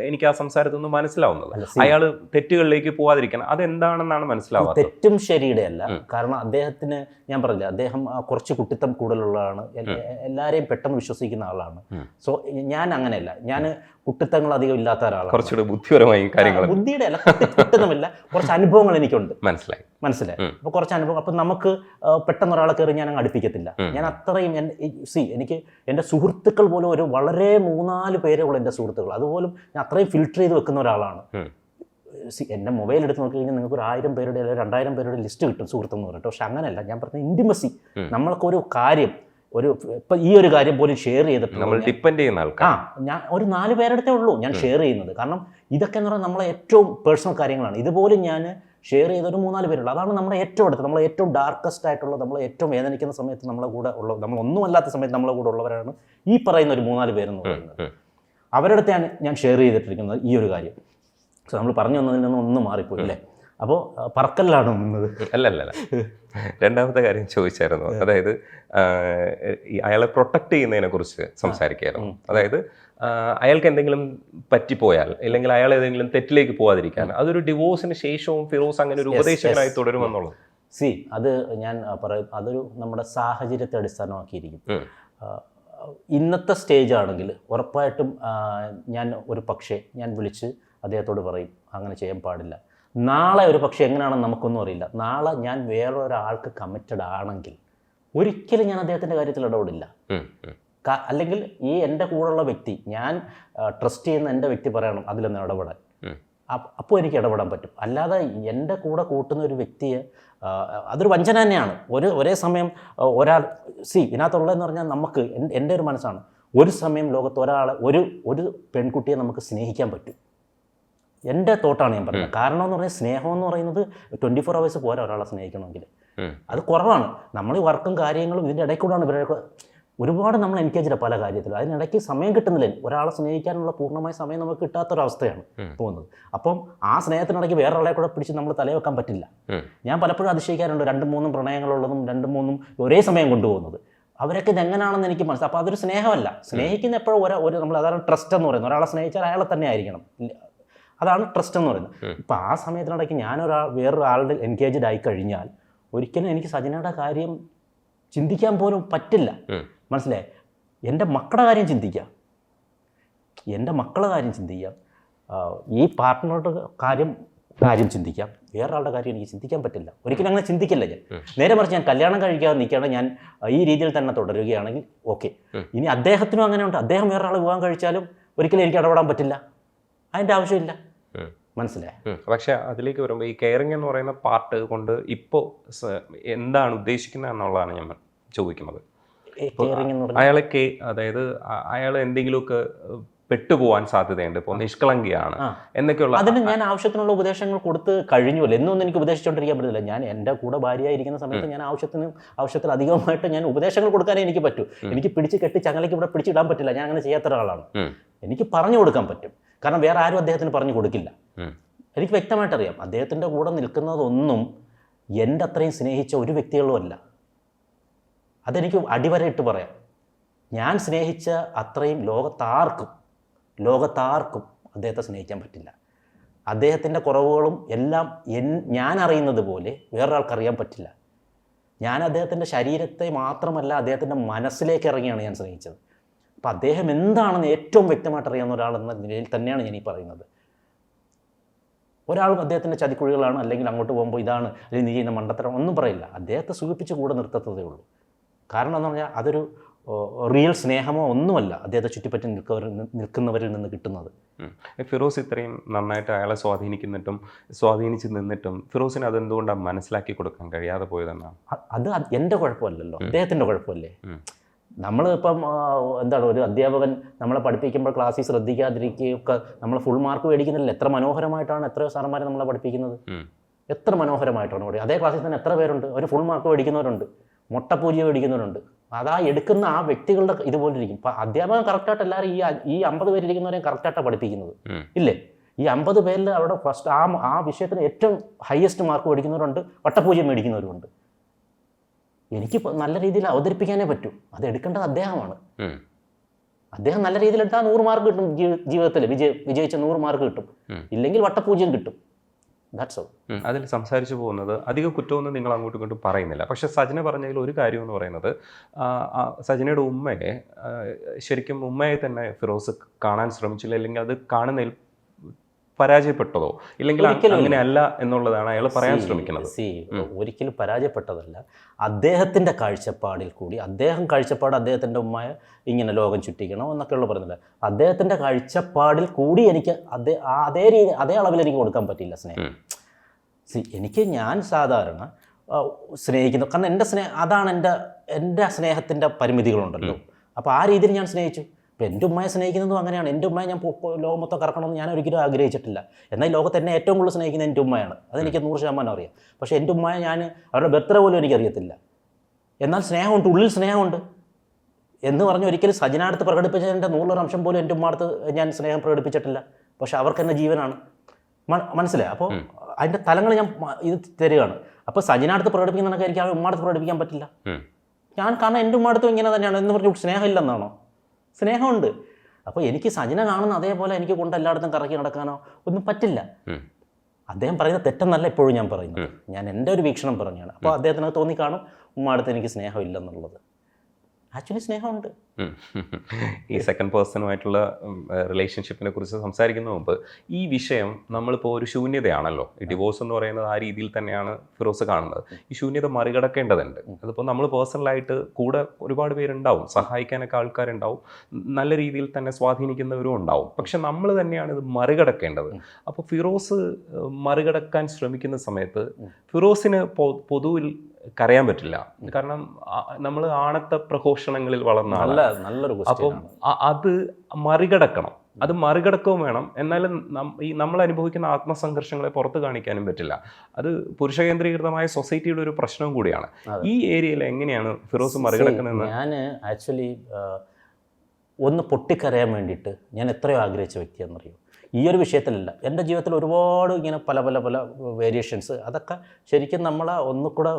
എനിക്ക് ആ സംസാരത്തിൽ നിന്ന് മനസ്സിലാവുന്നത്. അയാൾ തെറ്റുകളിലേക്ക് പോവാതിരിക്കണം, അതെന്താണെന്നാണ് മനസ്സിലാവുന്നത്. തെറ്റും ശരിയുടെ അല്ല. കാരണം അദ്ദേഹത്തിന് ഞാൻ പറഞ്ഞില്ല, അദ്ദേഹം കുറച്ച് കുട്ടിത്തം കൂടുതലുള്ളതാണ്, എല്ലാവരെയും പെട്ടെന്ന് വിശ്വസിക്കുന്ന ആളാണ്. സോ ഞാൻ അങ്ങനെയല്ല, ഞാൻ കുട്ടിത്തങ്ങൾ അധികം ഇല്ലാത്ത ഒരാളാണ്. കുറച്ചുകൂടി ബുദ്ധിപരമായി കാര്യങ്ങൾ, ബുദ്ധിയുടെ അല്ല, കുട്ടിത്തമില്ല, കുറച്ച് അനുഭവങ്ങൾ എനിക്കുണ്ട്. മനസ്സിലായി. അപ്പോൾ കുറച്ച് അനുഭവം. അപ്പം നമുക്ക് പെട്ടെന്ന് ഒരാളെ കയറി ഞാൻ അങ്ങ് അടുപ്പിക്കത്തില്ല. ഞാൻ അത്രയും എനിക്ക് എൻ്റെ സുഹൃത്തുക്കൾ പോലും ഒരു വളരെ 3-4 പേരേ ഉള്ളൂ എൻ്റെ സുഹൃത്തുക്കൾ. അതുപോലും ഞാൻ അത്രയും ഫിൽട്ടർ ചെയ്ത് വെക്കുന്ന ഒരാളാണ്. എൻ്റെ മൊബൈൽ എടുത്ത് നോക്കി കഴിഞ്ഞാൽ നിങ്ങൾക്ക് ഒരു 1000 പേരുടെ അല്ലെങ്കിൽ 2000 പേരുടെ ലിസ്റ്റ് കിട്ടും സുഹൃത്തെന്ന് പറഞ്ഞിട്ട്. പക്ഷെ അങ്ങനെയല്ല, ഞാൻ പറഞ്ഞ ഇൻറ്റിമസി, നമ്മൾക്കൊരു കാര്യം ഇപ്പം ഈ ഒരു കാര്യം പോലും ഷെയർ ചെയ്തിട്ട് നമ്മൾ ഡിപ്പെൻഡ് ചെയ്യുന്ന ആൾക്കാർ ഞാൻ ഒരു 4 പേരുടെ ഉള്ളൂ ഞാൻ ഷെയർ ചെയ്യുന്നത്. കാരണം ഇതൊക്കെ എന്ന് പറഞ്ഞാൽ നമ്മളെ ഏറ്റവും പേഴ്സണൽ കാര്യങ്ങളാണ്. ഇതുപോലും ഞാൻ ഷെയർ ചെയ്ത ഒരു 3-4 പേരുള്ളൂ. അതാണ് നമ്മുടെ ഏറ്റവും അടുത്ത്, നമ്മളെ ഏറ്റവും ഡാർക്കസ്റ്റ് ആയിട്ടുള്ള, നമ്മളെ ഏറ്റവും വേദനിക്കുന്ന സമയത്ത് നമ്മളെ കൂടെ ഉള്ള, നമ്മളൊന്നും അല്ലാത്ത സമയത്ത് നമ്മളെ കൂടെ ഉള്ളവരാണ് ഈ പറയുന്ന ഒരു 3-4 പേരെന്ന് പറയുന്നത്. അവരുടെ അടുത്ത് ഞാൻ ഷെയർ ചെയ്തിട്ടിരിക്കുന്നത് ഈ ഒരു കാര്യം. സോ നമ്മൾ പറഞ്ഞു വന്നതിൽ നിന്ന് ഒന്ന് മാറിപ്പോയി അല്ലേ. അപ്പോൾ പറക്കലിലാണ് വന്നത്. അല്ലല്ല, രണ്ടാമത്തെ കാര്യം ചോദിച്ചായിരുന്നു. അതായത് അയാളെ പ്രൊട്ടക്ട് ചെയ്യുന്നതിനെ കുറിച്ച് സംസാരിക്കായിരുന്നു. അതായത് അയാൾക്ക് എന്തെങ്കിലും പറ്റിപ്പോയാൽ അല്ലെങ്കിൽ അയാൾ ഏതെങ്കിലും തെറ്റിലേക്ക് പോകാതിരിക്കാൻ അതൊരു ഡിവോഴ്സിന് ശേഷവും ഫിറോസ് അങ്ങനെ ഒരു ഉപദേശകനായി തുടരുമെന്നുള്ളത്? അത് ഞാൻ പറയും, അതൊരു നമ്മുടെ സാഹചര്യത്തെ അടിസ്ഥാനമാക്കിയിരിക്കും. ഇന്നത്തെ സ്റ്റേജ് ആണെങ്കിൽ ഉറപ്പായിട്ടും ഞാൻ വിളിച്ച് അദ്ദേഹത്തോട് പറയും അങ്ങനെ ചെയ്യാൻ പാടില്ല. നാളെ ഒരു പക്ഷേ എങ്ങനെയാണെന്ന് നമുക്കൊന്നും അറിയില്ല. നാളെ ഞാൻ വേറൊരാൾക്ക് കമ്മിറ്റഡ് ആണെങ്കിൽ ഒരിക്കലും ഞാൻ അദ്ദേഹത്തിൻ്റെ കാര്യത്തിൽ ഇടപെടില്ല. അല്ലെങ്കിൽ ഈ എൻ്റെ കൂടെയുള്ള വ്യക്തി, ഞാൻ ട്രസ്റ്റ് ചെയ്യുന്ന എൻ്റെ വ്യക്തി പറയണം അതിലൊന്ന് ഇടപെടാൻ. അപ്പോൾ എനിക്ക് ഇടപെടാൻ പറ്റും. അല്ലാതെ എൻ്റെ കൂടെ കൂട്ടുന്ന ഒരു വ്യക്തിയെ, അതൊരു വഞ്ചന തന്നെയാണ്. ഒരേ സമയം ഒരാൾ ഇതിനകത്തുള്ളതെന്ന് പറഞ്ഞാൽ നമുക്ക്, എൻ്റെ ഒരു മനസ്സാണ്, ഒരു സമയം ലോകത്ത് ഒരു പെൺകുട്ടിയെ നമുക്ക് സ്നേഹിക്കാൻ പറ്റും. എൻ്റെ തോട്ടാണ് ഞാൻ പറയുന്നത്. കാരണം എന്ന് പറഞ്ഞാൽ സ്നേഹം എന്ന് പറയുന്നത് 24 hours പോരാ ഒരാളെ സ്നേഹിക്കണമെങ്കിൽ. അത് കുറവാണ്. നമ്മൾ ഈ വർക്കും കാര്യങ്ങളും ഇതിൻ്റെ ഇടയിൽ കൂടെയാണ് ഇവരൊക്കെ ഒരുപാട് നമ്മൾ എൻഗേജ്ഡ് പല കാര്യത്തിലും. അതിനിടയ്ക്ക് സമയം കിട്ടുന്നില്ല. ഒരാളെ സ്നേഹിക്കാനുള്ള പൂർണ്ണമായ സമയം നമുക്ക് കിട്ടാത്തൊരവസ്ഥയാണ് പോകുന്നത്. അപ്പം ആ സ്നേഹത്തിനിടയ്ക്ക് വേറൊരാളെ കൂടെ പിടിച്ച് നമ്മൾ തലവെക്കാൻ പറ്റില്ല. ഞാൻ പലപ്പോഴും അതിശയിക്കാറുണ്ട് 2-3 പ്രണയങ്ങളുള്ളതും 2-3 ഒരേ സമയം കൊണ്ടുപോകുന്നത്. അവരൊക്കെ ഇതെങ്ങനെയാണെന്ന് എനിക്ക് മനസ്സിലാവും. അപ്പോൾ അതൊരു സ്നേഹമല്ല. സ്നേഹിക്കുന്ന എപ്പോഴും നമ്മൾ അതാണ് ട്രസ്റ്റ് എന്ന് പറയുന്നത്. ഒരാളെ സ്നേഹിച്ചാൽ അയാളെ തന്നെ ആയിരിക്കണം. അതാണ് ട്രസ്റ്റ് എന്ന് പറയുന്നത്. ഇപ്പം ആ സമയത്തിനിടയ്ക്ക് വേറൊരാളുടെ എൻഗേജ്ഡ് ആയി കഴിഞ്ഞാൽ ഒരിക്കലും എനിക്ക് സജനയുടെ കാര്യം ചിന്തിക്കാൻ പോലും പറ്റില്ല. മനസ്സിലായി? എൻ്റെ മക്കളുടെ കാര്യം ചിന്തിക്കാം, ഈ പാർട്ട്ണറുടെ കാര്യം ചിന്തിക്കാം. വേറൊരാളുടെ കാര്യം എനിക്ക് ചിന്തിക്കാൻ പറ്റില്ല. ഒരിക്കലും അങ്ങനെ ചിന്തിക്കില്ല ഞാൻ. നേരെ മറിച്ച് ഞാൻ കല്യാണം കഴിക്കാതെ നിൽക്കുകയാണ്, ഞാൻ ഈ രീതിയിൽ തന്നെ തുടരുകയാണെങ്കിൽ ഓക്കെ. ഇനി അദ്ദേഹത്തിനും അങ്ങനെ ഉണ്ട്. അദ്ദേഹം വേറൊരാൾ വിവാഹം കഴിച്ചാലും ഒരിക്കലും എനിക്ക് ഇടപെടാൻ പറ്റില്ല. അതിൻ്റെ ആവശ്യമില്ല. മനസ്സിലായി? പക്ഷെ അതിലേക്ക് വരുമ്പോൾ ഈ കെയറിങ് എന്ന് പറയുന്ന പാർട്ട് കൊണ്ട് ഇപ്പോൾ എന്താണ് ഉദ്ദേശിക്കുന്നത് എന്നുള്ളതാണ് ഞാൻ ചോദിക്കുന്നത്. അതായത് അയാൾ എന്തെങ്കിലുമൊക്കെ പെട്ടുപോകാൻ സാധ്യതയുണ്ട്, ഇപ്പോൾ നിഷ്കളങ്കിയാണ് എന്നൊക്കെയുള്ള, അതിന് ഞാൻ ആവശ്യത്തിനുള്ള ഉപദേശങ്ങൾ കൊടുത്ത് കഴിഞ്ഞുവല്ലോ. എന്നൊന്നും എനിക്ക് ഉപദേശിച്ചുകൊണ്ടിരിക്കാൻ പറ്റില്ല. ഞാൻ എൻ്റെ കൂടെ ഭാര്യയായിരിക്കുന്ന സമയത്ത് ഞാൻ ആവശ്യത്തിലധികമായിട്ട് ഞാൻ ഉപദേശങ്ങൾ കൊടുക്കാനേ എനിക്ക് പറ്റൂ. എനിക്ക് പിടിച്ച് കെട്ടി ചങ്ങലയ്ക്ക് ഇവിടെ പിടിച്ചിടാൻ പറ്റില്ല. ഞാൻ അങ്ങനെ ചെയ്യാത്ത ഒരാളാണ്. എനിക്ക് പറഞ്ഞു കൊടുക്കാൻ പറ്റും. കാരണം വേറെ ആരും അദ്ദേഹത്തിന് പറഞ്ഞു കൊടുക്കില്ല. എനിക്ക് വ്യക്തമായിട്ടറിയാം അദ്ദേഹത്തിൻ്റെ കൂടെ നിൽക്കുന്നതൊന്നും എൻ്റെ അത്രയും സ്നേഹിച്ച ഒരു വ്യക്തികളും അല്ല. അതെനിക്ക് അടിവരയിട്ട് പറയാം. ഞാൻ സ്നേഹിച്ച അത്രയും ലോകത്താർക്കും അദ്ദേഹത്തെ സ്നേഹിക്കാൻ പറ്റില്ല. അദ്ദേഹത്തിൻ്റെ കുറവുകളും എല്ലാം ഞാൻ അറിയുന്നത് പോലെ വേറൊരാൾക്കറിയാൻ പറ്റില്ല. ഞാൻ അദ്ദേഹത്തിൻ്റെ ശരീരത്തെ മാത്രമല്ല അദ്ദേഹത്തിൻ്റെ മനസ്സിലേക്ക് ഇറങ്ങിയാണ് ഞാൻ സ്നേഹിച്ചത്. അപ്പം അദ്ദേഹം എന്താണെന്ന് ഏറ്റവും വ്യക്തമായിട്ട് അറിയാവുന്ന ഒരാളെന്ന നിലയിൽ തന്നെയാണ് ഞാൻ ഈ പറയുന്നത്. ഒരാളും അദ്ദേഹത്തിൻ്റെ ചതിക്കുഴികളാണ്, അല്ലെങ്കിൽ അങ്ങോട്ട് പോകുമ്പോൾ ഇതാണ്, അല്ലെങ്കിൽ നീ ചെയ്യുന്ന മണ്ടത്തരം ഒന്നും പറയില്ല. അദ്ദേഹത്തെ സൂചിപ്പിച്ച് കൂടെ നിർത്തത്തതേ ഉള്ളൂ. കാരണം എന്ന് പറഞ്ഞാൽ അതൊരു റിയൽ സ്നേഹമോ ഒന്നുമല്ല അദ്ദേഹത്തെ ചുറ്റിപ്പറ്റി നിൽക്കുന്നവരിൽ നിന്ന് കിട്ടുന്നത്. ഫിറോസ് ഇത്രയും നന്നായിട്ട് അയാളെ സ്വാധീനിച്ച് നിന്നിട്ടും ഫിറോസിന് അതെന്തുകൊണ്ടാണ് മനസ്സിലാക്കി കൊടുക്കാൻ കഴിയാതെ പോയതെന്നാണ്? അത് എൻ്റെ കുഴപ്പമല്ലല്ലോ, അദ്ദേഹത്തിൻ്റെ കുഴപ്പമല്ലേ. നമ്മൾ ഇപ്പം ഒരു അധ്യാപകൻ നമ്മളെ പഠിപ്പിക്കുമ്പോൾ ക്ലാസ്സിൽ ശ്രദ്ധിക്കാതിരിക്കുകയൊക്കെ നമ്മൾ ഫുൾ മാർക്ക് മേടിക്കുന്നില്ല. എത്ര മനോഹരമായിട്ടാണ് എത്രയോ സാറന്മാർ നമ്മളെ പഠിപ്പിക്കുന്നത്. എത്ര മനോഹരമായിട്ടാണ് പഠിക്കുക. അതേ ക്ലാസ്സിൽ തന്നെ എത്ര പേരുണ്ട് ഒരു ഫുൾ മാർക്ക് മേടിക്കുന്നവരുണ്ട്, മുട്ടപ്പൂജ മേടിക്കുന്നവരുണ്ട്. അതാ എടുക്കുന്ന ആ വ്യക്തികളുടെ ഇതുപോലെ ഇരിക്കും. ഇപ്പം അധ്യാപകൻ കറക്റ്റായിട്ട് എല്ലാവരും ഈ 50 പേരിരിക്കുന്നവരെയും കറക്റ്റായിട്ടാണ് പഠിപ്പിക്കുന്നത് ഇല്ലേ? ഈ 50 പേരിൽ അവിടെ ഫസ്റ്റ് ആ വിഷയത്തിന് ഏറ്റവും ഹയസ്റ്റ് മാർക്ക് മേടിക്കുന്നവരുണ്ട്, വട്ടപൂജ മേടിക്കുന്നവരുണ്ട്. എനിക്ക് നല്ല രീതിയിൽ അവതരിപ്പിക്കാനേ പറ്റൂ. അത് എടുക്കേണ്ടത് അദ്ദേഹമാണ്. അദ്ദേഹം നല്ല രീതിയിൽ എടുത്താൽ 100 മാർക്ക് കിട്ടും. ജീവിതത്തിൽ വിജയിച്ച 100 മാർക്ക് കിട്ടും. ഇല്ലെങ്കിൽ വട്ടപൂജ്യം കിട്ടും. That's all. അതിൽ സംസാരിച്ചു പോകുന്നത് അധികം കുറ്റമൊന്നും നിങ്ങൾ അങ്ങോട്ടും ഇങ്ങോട്ടും പറയുന്നില്ല. പക്ഷെ സജന പറഞ്ഞതിൽ ഒരു കാര്യം എന്ന് പറയുന്നത്, സജനയുടെ ശരിക്കും ഉമ്മയെ തന്നെ ഫിറോസ് കാണാൻ ശ്രമിച്ചില്ല, അല്ലെങ്കിൽ അത് കാണുന്നതിൽ പരാജയപ്പെട്ടതോ ഇല്ലെങ്കിൽ അങ്ങനെയല്ല എന്നുള്ളതാണ് അയാൾ പറയാൻ ശ്രമിക്കുന്നത്. ഒരിക്കലും പരാജയപ്പെട്ടതല്ല. അദ്ദേഹത്തിൻ്റെ കാഴ്ചപ്പാടിൽ കൂടി അദ്ദേഹത്തിൻ്റെ ഉമ്മയെ ഇങ്ങനെ ലോകം ചുറ്റിക്കണം എന്നൊക്കെയുള്ള പറയുന്നില്ല. അദ്ദേഹത്തിൻ്റെ കാഴ്ചപ്പാടിൽ കൂടി എനിക്ക് അതേ അളവിൽ എനിക്ക് കൊടുക്കാൻ പറ്റില്ല സ്നേഹം. ഞാൻ സാധാരണ സ്നേഹിക്കുന്നു. കാരണം അതാണ് എൻ്റെ സ്നേഹത്തിൻ്റെ പരിമിതികളുണ്ടല്ലോ. അപ്പോൾ ആ രീതിയിൽ ഞാൻ സ്നേഹിച്ചു. അപ്പോൾ എൻ്റെ ഉമ്മയെ സ്നേഹിക്കുന്നതും അങ്ങനെയാണ്. എൻ്റെ ഉമ്മയെ ഞാൻ ലോകം മൊത്തം കറക്കണമെന്ന് ഞാൻ ഒരിക്കലും ആഗ്രഹിച്ചിട്ടില്ല. എന്നാൽ ലോകത്ത് എന്നെ ഏറ്റവും കൂടുതൽ സ്നേഹിക്കുന്നത് എൻ്റെ ഉമ്മയാണ്. അതെനിക്ക് 100% അറിയാം. പക്ഷേ എൻ്റെ ഉമ്മയെ ഞാൻ അവരുടെ ബർത്ത്ഡേ പോലും എനിക്കറിയത്തില്ല. എന്നാൽ സ്നേഹമുണ്ട്, ഉള്ളിൽ സ്നേഹമുണ്ട് എന്ന് പറഞ്ഞ് ഒരിക്കലും സജനടുത്ത് പ്രകടിപ്പിച്ചതിൻ്റെ 100% പോലും എൻ്റെ ഉമ്മടുത്ത് ഞാൻ സ്നേഹം പ്രകടിപ്പിച്ചിട്ടില്ല. പക്ഷെ അവർക്ക് എന്നെ ജീവനാണ്. മനസ്സിലായി? അപ്പോൾ അതിൻ്റെ തലങ്ങൾ ഞാൻ ഇത് തരികയാണ്. അപ്പോൾ സജനടുത്ത് പ്രകടിപ്പിക്കുന്ന എനിക്ക് ആ ഉമ്മടുത്ത് പ്രകടിപ്പിക്കാൻ പറ്റില്ല. കാരണം എൻ്റെ ഉമ്മടുത്തും ഇങ്ങനെ തന്നെയാണ് എന്ന് പറഞ്ഞ് സ്നേഹമില്ലെന്നാണോ? സ്നേഹമുണ്ട്. അപ്പോൾ എനിക്ക് സജിനെ കാണുന്ന അതേപോലെ എനിക്ക് കൊണ്ട് എല്ലായിടത്തും കറക്കി നടക്കാനോ ഒന്നും പറ്റില്ല. അദ്ദേഹം പറയുന്നത് തെറ്റെന്നല്ല എപ്പോഴും ഞാൻ പറയുന്നത്, ഞാൻ എൻ്റെ ഒരു വീക്ഷണം പറഞ്ഞാണ്. അപ്പോൾ അദ്ദേഹത്തിന് തോന്നിക്കാണും ഉമ്മ എനിക്ക് സ്നേഹമില്ലെന്നുള്ളത്. ആക്ച്വലി സ്നേഹമുണ്ട്. ഈ സെക്കൻഡ് പേഴ്സണുമായിട്ടുള്ള റിലേഷൻഷിപ്പിനെ കുറിച്ച് സംസാരിക്കുന്ന മുമ്പ് ഈ വിഷയം നമ്മളിപ്പോൾ ഒരു ശൂന്യതയാണല്ലോ, ഈ ഡിവോഴ്സ് എന്ന് പറയുന്നത് ആ രീതിയിൽ തന്നെയാണ് ഫിറോസ് കാണുന്നത്. ഈ ശൂന്യത മറികടക്കേണ്ടതുണ്ട്. അതിപ്പോൾ നമ്മൾ പേഴ്സണലായിട്ട് കൂടെ ഒരുപാട് പേരുണ്ടാവും, സഹായിക്കാനൊക്കെ ആൾക്കാരുണ്ടാവും, നല്ല രീതിയിൽ തന്നെ സ്വാധീനിക്കുന്നവരും ഉണ്ടാവും. പക്ഷെ നമ്മൾ തന്നെയാണ് ഇത് മറികടക്കേണ്ടത്. അപ്പോൾ ഫിറോസ് മറികടക്കാൻ ശ്രമിക്കുന്ന സമയത്ത് ഫിറോസിന് പൊതുവിൽ കരയാൻ പറ്റില്ല. കാരണം നമ്മൾ ആണത്ത പ്രഘോഷണങ്ങളിൽ വളർന്ന നല്ലൊരു. അപ്പം അത് മറികടക്കണം, അത് മറികടക്കുകയും വേണം. എന്നാലും നമ്മൾ അനുഭവിക്കുന്ന ആത്മസംഘർഷങ്ങളെ പുറത്ത് കാണിക്കാനും പറ്റില്ല. അത് പുരുഷ കേന്ദ്രീകൃതമായ സൊസൈറ്റിയുടെ ഒരു പ്രശ്നവും കൂടിയാണ്. ഈ ഏരിയയിൽ എങ്ങനെയാണ് ഫിറോസ് മറികടക്കുന്നതെന്ന്? ഞാൻ ആക്ച്വലി ഒന്ന് പൊട്ടിക്കരയാൻ വേണ്ടിയിട്ട് ഞാൻ എത്രയോ ആഗ്രഹിച്ച വ്യക്തിയാണെന്നറിയോ. ഈ ഒരു വിഷയത്തിലല്ല, എൻ്റെ ജീവിതത്തിൽ ഒരുപാട് ഇങ്ങനെ പല പല പല വേരിയേഷൻസ്, അതൊക്കെ ശരിക്കും നമ്മളെ ഒന്നുകൂടെ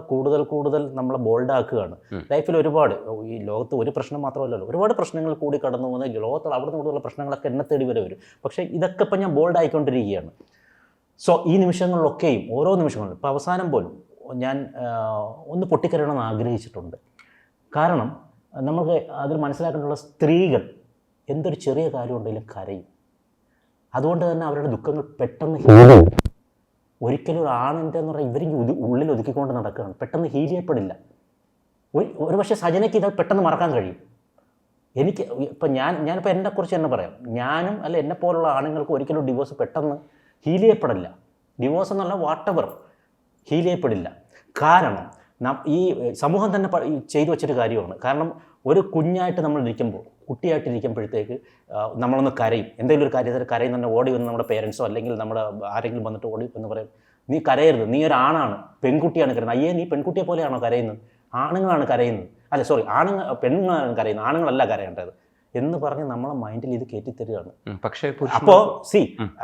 കൂടുതൽ നമ്മളെ ബോൾഡാക്കുകയാണ്. ലൈഫിൽ ഒരുപാട്, ഈ ലോകത്ത് ഒരു പ്രശ്നം മാത്രമല്ലല്ലോ, ഒരുപാട് പ്രശ്നങ്ങൾ കൂടി കടന്നു പോകുന്ന ലോകത്തിൽ അവിടെ നിന്ന് കൂടുതലുള്ള പ്രശ്നങ്ങളൊക്കെ എന്നെ തേടി വരും. പക്ഷേ ഇതൊക്കെ ഇപ്പം ഞാൻ ബോൾഡായിക്കൊണ്ടിരിക്കുകയാണ്. സോ ഈ നിമിഷങ്ങളിലൊക്കെയും, ഓരോ നിമിഷങ്ങളിലും, ഇപ്പോൾ അവസാനം പോലും ഞാൻ ഒന്ന് പൊട്ടിക്കരയണമെന്ന് ആഗ്രഹിച്ചിട്ടുണ്ട്. കാരണം നമുക്ക് അതിൽ മനസ്സിലാക്കേണ്ടുള്ള സ്ത്രീകൾ എന്തൊരു ചെറിയ കാര്യം ഉണ്ടെങ്കിലും കരയും. അതുകൊണ്ട് തന്നെ അവരുടെ ദുഃഖങ്ങൾ പെട്ടെന്ന് ഹീൽ ചെയ്യും. ഒരിക്കലും ഒരു ആണിൻ്റെ എന്ന് പറഞ്ഞാൽ ഇവർ ഉള്ളിൽ ഒതുക്കിക്കൊണ്ട് നടക്കുകയാണ്, പെട്ടെന്ന് ഹീൽ ചെയ്യപ്പെടില്ല. ഒരു പക്ഷേ സജനയ്ക്ക് ഇത് പെട്ടെന്ന് മറക്കാൻ കഴിയും. എനിക്ക് ഇപ്പം ഞാനിപ്പോൾ എന്നെക്കുറിച്ച് തന്നെ പറയാം, ഞാനും അല്ല എന്നെ പോലുള്ള ആണുങ്ങൾക്ക് ഒരിക്കലും ഡിവോഴ്സ് പെട്ടെന്ന് ഹീൽ ചെയ്യപ്പെടില്ല. ഡിവോഴ്സ് എന്നല്ല വാട്ടെവർ ഹീൽ ചെയ്യപ്പെടില്ല. കാരണം ഈ സമൂഹം തന്നെ ചെയ്തു വെച്ചൊരു കാര്യമാണ്. കാരണം ഒരു കുഞ്ഞായിട്ട് നമ്മൾ ഇരിക്കുമ്പോൾ, കുട്ടിയായിട്ടിരിക്കുമ്പോഴത്തേക്ക് നമ്മളൊന്ന് കരയും, എന്തെങ്കിലും ഒരു കാര്യത്തിൽ കരയും തന്നെ ഓടി വന്ന് നമ്മുടെ പേരൻസോ അല്ലെങ്കിൽ നമ്മുടെ ആരെങ്കിലും വന്നിട്ട് ഓടി എന്ന് പറയും, നീ കരയരുത്, നീ ഒരു ആണാണ്, പെൺകുട്ടിയാണ് കരയുന്നത്. അയ്യേ നീ പെൺകുട്ടിയെ പോലെയാണോ കരയുന്നത്, ആണുങ്ങളാണ് കരയുന്നത്, അല്ല സോറി പെണ്ണുങ്ങളാണ് കരയുന്നത്, ആണുങ്ങളല്ല കരയേണ്ടത് എന്ന് പറഞ്ഞ് നമ്മളെ മൈൻഡിൽ ഇത് കയറ്റിത്തരികയാണ്. പക്ഷേ അപ്പോൾ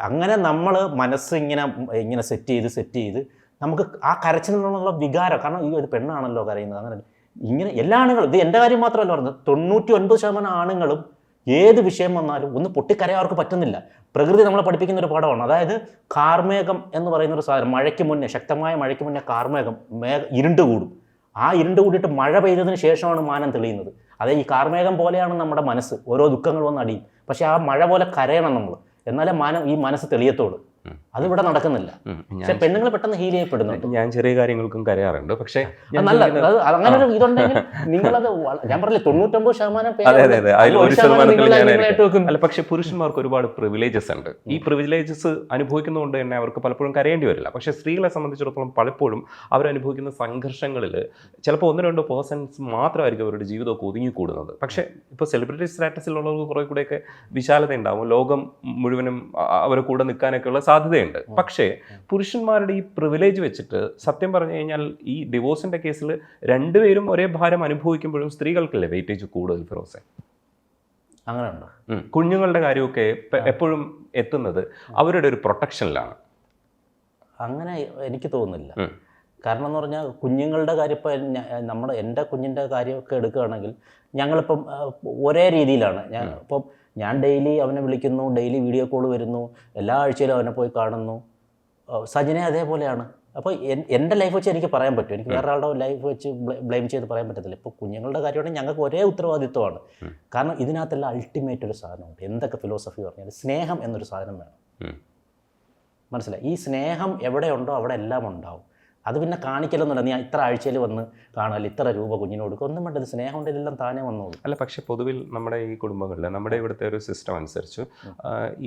അങ്ങനെ നമ്മൾ മനസ്സ് ഇങ്ങനെ സെറ്റ് ചെയ്ത് നമുക്ക് ആ കരച്ചിലുള്ള വികാരം, കാരണം ഈ ഒരു പെണ്ണാണല്ലോ കരയുന്നത്, അങ്ങനെ ഇങ്ങനെ എല്ലാ ആണുങ്ങളും, ഇത് എൻ്റെ കാര്യം മാത്രമല്ല പറഞ്ഞത്, 99% ആണുങ്ങളും ഏത് വിഷയം വന്നാലും ഒന്ന് പൊട്ടിക്കരയാൻ അവർക്ക് പറ്റുന്നില്ല. പ്രകൃതി നമ്മളെ പഠിപ്പിക്കുന്ന ഒരു പാഠമാണ്. അതായത് കാർമേഘം എന്ന് പറയുന്ന ഒരു സാധനം, ശക്തമായ മഴയ്ക്ക് മുന്നേ കാർമേഘം ഇരുണ്ട് കൂടും. ആ ഇരുണ്ട് കൂടിയിട്ട് മഴ പെയ്തതിന് ശേഷമാണ് മാനം തെളിയുന്നത്. അതായത് ഈ കാർമേഘം പോലെയാണ് നമ്മുടെ മനസ്സ്, ഓരോ ദുഃഖങ്ങൾ വന്ന് അടിയും. പക്ഷെ ആ മഴ പോലെ കരയണം നമ്മൾ, എന്നാലേ ഈ മനസ്സ് തെളിയത്തോളൂ. അതിവിടെ നടക്കുന്നില്ല. പക്ഷെ പെണ്ണുങ്ങൾ പെട്ടെന്ന് ഹീൽ ചെയ്യപ്പെടുന്നുണ്ട്. ഞാൻ ചെറിയ കാര്യങ്ങൾക്കും കരയാറുണ്ട്. പക്ഷേ നല്ല അങ്ങനെ ഒരു ഇതുണ്ടെങ്കിൽ നിങ്ങളത്, ഞാൻ പറഞ്ഞില്ലേ 99% അല്ല, പക്ഷെ പുരുഷന്മാർക്ക് ഒരുപാട് പ്രിവിലേജസ് ഉണ്ട്. ഈ പ്രിവിലേജസ് അനുഭവിക്കുന്നതുകൊണ്ട് തന്നെ അവർക്ക് പലപ്പോഴും കരയേണ്ടി വരില്ല. പക്ഷെ സ്ത്രീകളെ സംബന്ധിച്ചിടത്തോളം പലപ്പോഴും അവരനുഭവിക്കുന്ന സംഘർഷങ്ങളിൽ ചിലപ്പോൾ 1-2% മാത്രമായിരിക്കും അവരുടെ ജീവിതമൊക്കെ ഒതുങ്ങിക്കൂടുന്നത്. പക്ഷേ ഇപ്പോൾ സെലിബ്രിറ്റി സ്റ്റാറ്റസിലുള്ളവർക്ക് കുറേ കൂടെയൊക്കെ വിശാലത ഉണ്ടാവും, ലോകം മുഴുവനും അവരെ കൂടെ നിൽക്കാനൊക്കെയുള്ള സാധ്യതയുണ്ട്. പക്ഷേ പുരുഷന്മാരുടെ ഈ പ്രിവിലേജ് വെച്ചിട്ട് സത്യം പറഞ്ഞു കഴിഞ്ഞാൽ ഈ ഡിവോഴ്സിന്റെ കേസിൽ രണ്ടുപേരും ഒരേ ഭാരം അനുഭവിക്കുമ്പോഴും സ്ത്രീകൾക്കല്ലേ വെയിറ്റേജ് കൂടുതൽ ഫിറോസെ? അങ്ങനെയുണ്ട്. കുഞ്ഞുങ്ങളുടെ കാര്യമൊക്കെ എപ്പോഴും എത്തുന്നത് അവരുടെ ഒരു പ്രൊട്ടക്ഷനിലാണ്. അങ്ങനെ എനിക്ക് തോന്നുന്നില്ല. കാരണം എന്ന് പറഞ്ഞാൽ കുഞ്ഞുങ്ങളുടെ കാര്യം ഇപ്പോൾ എൻ്റെ കുഞ്ഞിൻ്റെ കാര്യമൊക്കെ എടുക്കുകയാണെങ്കിൽ ഞങ്ങളിപ്പം ഒരേ രീതിയിലാണ്. ഞാൻ ഡെയിലി അവനെ വിളിക്കുന്നു, ഡെയിലി വീഡിയോ കോൾ വരുന്നു, എല്ലാ ആഴ്ചയിലും അവനെ പോയി കാണുന്നു. സജിനെ അതേപോലെയാണ്. അപ്പോൾ എൻ്റെ ലൈഫ് വെച്ച് എനിക്ക് പറയാൻ പറ്റും, എനിക്ക് വേറൊരാളുടെ ലൈഫ് വെച്ച് ബ്ലെയിം ചെയ്ത് പറയാൻ പറ്റത്തില്ല. ഇപ്പോൾ കുഞ്ഞുങ്ങളുടെ കാര്യമാണെങ്കിൽ ഞങ്ങൾക്ക് ഒരേ ഉത്തരവാദിത്വമാണ്. കാരണം ഇതിനകത്തെല്ലാം അൾട്ടിമേറ്റ് ഒരു സാധനമുണ്ട്. എന്തൊക്കെ ഫിലോസഫി പറഞ്ഞാൽ സ്നേഹം എന്നൊരു സാധനം വേണം. മനസ്സിലായി? ഈ സ്നേഹം എവിടെയുണ്ടോ അവിടെ എല്ലാം ഉണ്ടാവും. അത് പിന്നെ കാണിക്കലൊന്നുമില്ല, നീ ഇത്ര ആഴ്ചയിൽ വന്ന് കാണാമല്ലോ, ഇത്ര രൂപ കുഞ്ഞിന് കൊടുക്കുക, ഒന്നും വേണ്ടത്, സ്നേഹം കൊണ്ട് എല്ലാം താനേ വന്നോളൂ. അല്ല, പക്ഷേ പൊതുവിൽ നമ്മുടെ ഈ കുടുംബങ്ങളിൽ, നമ്മുടെ ഇവിടുത്തെ ഒരു സിസ്റ്റം അനുസരിച്ച്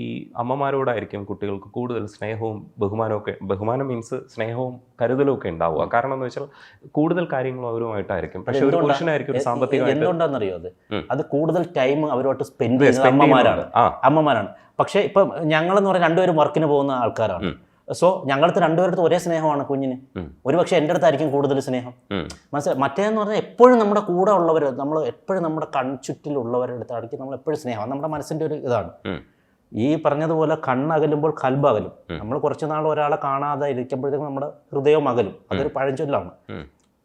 ഈ അമ്മമാരോടായിരിക്കും കുട്ടികൾക്ക് കൂടുതൽ സ്നേഹവും ബഹുമാനമൊക്കെ. ബഹുമാനം മീൻസ് സ്നേഹവും കരുതലും ഒക്കെ ഉണ്ടാവുക. കാരണം എന്ന് വെച്ചാൽ കൂടുതൽ കാര്യങ്ങളും അവരുമായിട്ടായിരിക്കും. പക്ഷെ ഒരു പുരുഷനായിരിക്കും ഒരു സാമ്പത്തികമായിട്ട്. എന്തുകൊണ്ടാണെന്നറിയോ അത് കൂടുതൽ ടൈം അവരുമായിട്ട് സ്പെൻഡ് ചെയ്യുന്നത് അമ്മമാരാണ്. പക്ഷേ ഇപ്പം ഞങ്ങളെന്ന് പറഞ്ഞാൽ രണ്ടുപേരും വർക്കിന് പോകുന്ന ആൾക്കാരാണ്. സോ ഞങ്ങളടുത്ത് രണ്ടുപേരടുത്ത് ഒരേ സ്നേഹമാണ് കുഞ്ഞിന്. ഒരുപക്ഷെ എൻ്റെ അടുത്തായിരിക്കും കൂടുതൽ സ്നേഹം. മനസ്സിലായി? മറ്റേന്ന് പറഞ്ഞാൽ എപ്പോഴും നമ്മുടെ കൂടെ ഉള്ളവർ, നമ്മൾ എപ്പോഴും നമ്മുടെ കൺചുറ്റിലുള്ളവരുടെ അടുത്തായിരിക്കും നമ്മൾ എപ്പോഴും സ്നേഹം. നമ്മുടെ മനസ്സിൻ്റെ ഒരു ഇതാണ്. ഈ പറഞ്ഞതുപോലെ കണ്ണകലുമ്പോൾ കൽബകലും. നമ്മൾ കുറച്ച് നാൾ ഒരാളെ കാണാതെ ഇരിക്കുമ്പോഴത്തേക്കും നമ്മുടെ ഹൃദയവും അകലും. അതൊരു പഴഞ്ചൊല്ലാണ്,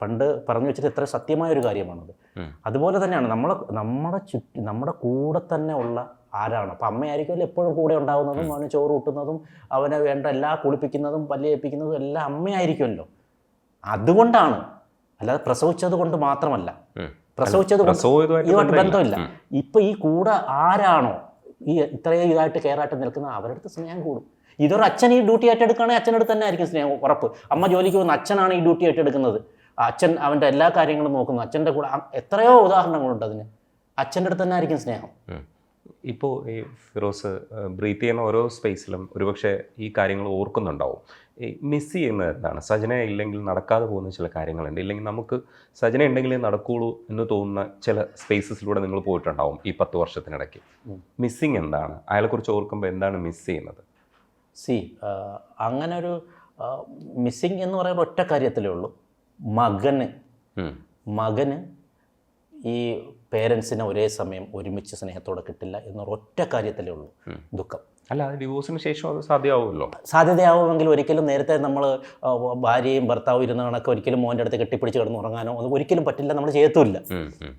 പണ്ട് പറഞ്ഞു വെച്ചിട്ട് എത്ര സത്യമായ ഒരു കാര്യമാണത്. അതുപോലെ തന്നെയാണ് നമ്മുടെ കൂടെ തന്നെ ഉള്ള ആരാണ്. അപ്പം അമ്മയായിരിക്കുമല്ലോ എപ്പോഴും കൂടെ ഉണ്ടാകുന്നതും അവന് ചോറ് കൂട്ടുന്നതും അവനെ വേണ്ട എല്ലാ കുളിപ്പിക്കുന്നതും പല്ല് ഏൽപ്പിക്കുന്നതും എല്ലാം അമ്മയായിരിക്കുമല്ലോ. അതുകൊണ്ടാണ്, അല്ലാതെ പ്രസവിച്ചത് കൊണ്ട് മാത്രമല്ല. പ്രസവിച്ചത് ഇതുമായിട്ട് ബന്ധമില്ല. ഇപ്പം ഈ കൂടെ ആരാണോ ഈ ഇത്രയും ഇതായിട്ട് കെയറായിട്ട് നിൽക്കുന്ന അവരുടെ അടുത്ത് സ്നേഹം കൂടും. ഇതൊരു അച്ഛൻ ഈ ഡ്യൂട്ടി ഏറ്റെടുക്കുകയാണെങ്കിൽ അച്ഛനടുത്ത് തന്നെ ആയിരിക്കും സ്നേഹം ഉറപ്പ്. അമ്മ ജോലിക്ക് പോകുന്ന അച്ഛനാണ് ഈ ഡ്യൂട്ടി ഏറ്റെടുക്കുന്നത്, അച്ഛൻ അവൻ്റെ എല്ലാ കാര്യങ്ങളും നോക്കുന്നു, അച്ഛൻ്റെ കൂടെ എത്രയോ ഉദാഹരണങ്ങളുണ്ട് അതിന്. അച്ഛൻ്റെ അടുത്ത് തന്നെ ആയിരിക്കും സ്നേഹം. ഇപ്പോൾ ഈ ഫിറോസ് ബ്രീത്ത് ചെയ്യുന്ന ഓരോ സ്പേസിലും ഒരുപക്ഷെ ഈ കാര്യങ്ങൾ ഓർക്കുന്നുണ്ടാവും. ഈ മിസ് ചെയ്യുന്നത് എന്താണ്? സജന ഇല്ലെങ്കിൽ നടക്കാതെ പോകുന്ന ചില കാര്യങ്ങളുണ്ട്, ഇല്ലെങ്കിൽ നമുക്ക് സജന ഉണ്ടെങ്കിലേ നടക്കുകയുള്ളൂ എന്ന് തോന്നുന്ന ചില സ്പേസസിലൂടെ നിങ്ങൾ പോയിട്ടുണ്ടാവും ഈ 10 വർഷത്തിനിടയ്ക്ക്. മിസ്സിങ് എന്താണ്? അയാളെക്കുറിച്ച് ഓർക്കുമ്പോൾ എന്താണ് മിസ് ചെയ്യുന്നത്? അങ്ങനെ ഒരു മിസ്സിങ് എന്ന് പറയുന്ന ഒറ്റ കാര്യത്തിലേ ഉള്ളൂ. മകന് ഈ പേരൻസിനെ ഒരേ സമയം ഒരുമിച്ച് സ്നേഹത്തോടെ കിട്ടില്ല എന്നൊരു ഒറ്റ കാര്യത്തിലേ ഉള്ളൂ ദുഃഖം. അല്ല, ഡിവോഴ്സിന് ശേഷം അത് സാധ്യമാവുമല്ലോ. സാധ്യതയാവുമെങ്കിൽ ഒരിക്കലും നേരത്തെ നമ്മൾ ഭാര്യയും ഭർത്താവും ഇരുന്ന കണക്ക് ഒരിക്കലും മോൻ്റെ അടുത്ത് കെട്ടിപ്പിടിച്ച് കിടന്ന് ഉറങ്ങാനോ അത് ഒരിക്കലും പറ്റില്ല, നമ്മൾ ചെയ്യത്തുമില്ല.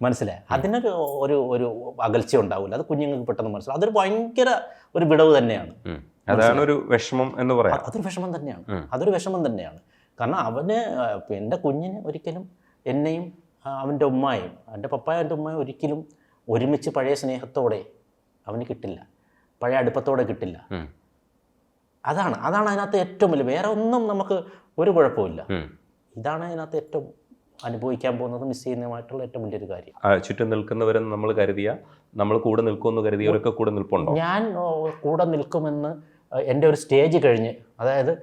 മനസ്സിലായി? അതിനൊരു ഒരു ഒരു അകൽച്ച ഉണ്ടാവില്ല. അത് കുഞ്ഞുങ്ങൾക്ക് പെട്ടെന്ന് മനസ്സിലാവും. അതൊരു ഭയങ്കര ഒരു വിടവ് തന്നെയാണ്. അതാണ് ഒരു വിഷമം എന്ന് പറയാം. അതൊരു വിഷമം തന്നെയാണ്. അതൊരു വിഷമം തന്നെയാണ്. കാരണം അവന് എൻ്റെ കുഞ്ഞിന് ഒരിക്കലും എന്നെയും അവൻ്റെ ഉമ്മായും എൻ്റെ പപ്പായും എൻ്റെ ഉമ്മയും ഒരിക്കലും ഒരുമിച്ച് പഴയ സ്നേഹത്തോടെ അവന് കിട്ടില്ല, പഴയ അടുപ്പത്തോടെ കിട്ടില്ല. അതാണ് അതിനകത്ത് ഏറ്റവും വലിയ, വേറെ ഒന്നും നമുക്ക് ഒരു കുഴപ്പമില്ല. ഇതാണ് അതിനകത്ത് ഏറ്റവും അനുഭവിക്കാൻ പോകുന്നത്, മിസ് ചെയ്യുന്നതുമായിട്ടുള്ള ഏറ്റവും വലിയൊരു കാര്യം. ചുറ്റും നിൽക്കുന്നവരെന്ന് നമ്മൾ കരുതിയ, നമ്മൾ കൂടെ നിൽക്കുമെന്ന് കരുതിയവരൊക്കെ കൂടെ നിൽപ്പുണ്ടോ? ഞാൻ കൂടെ നിൽക്കുമെന്ന് എൻ്റെ ഒരു സ്റ്റേജ് കഴിഞ്ഞ്, അതായത്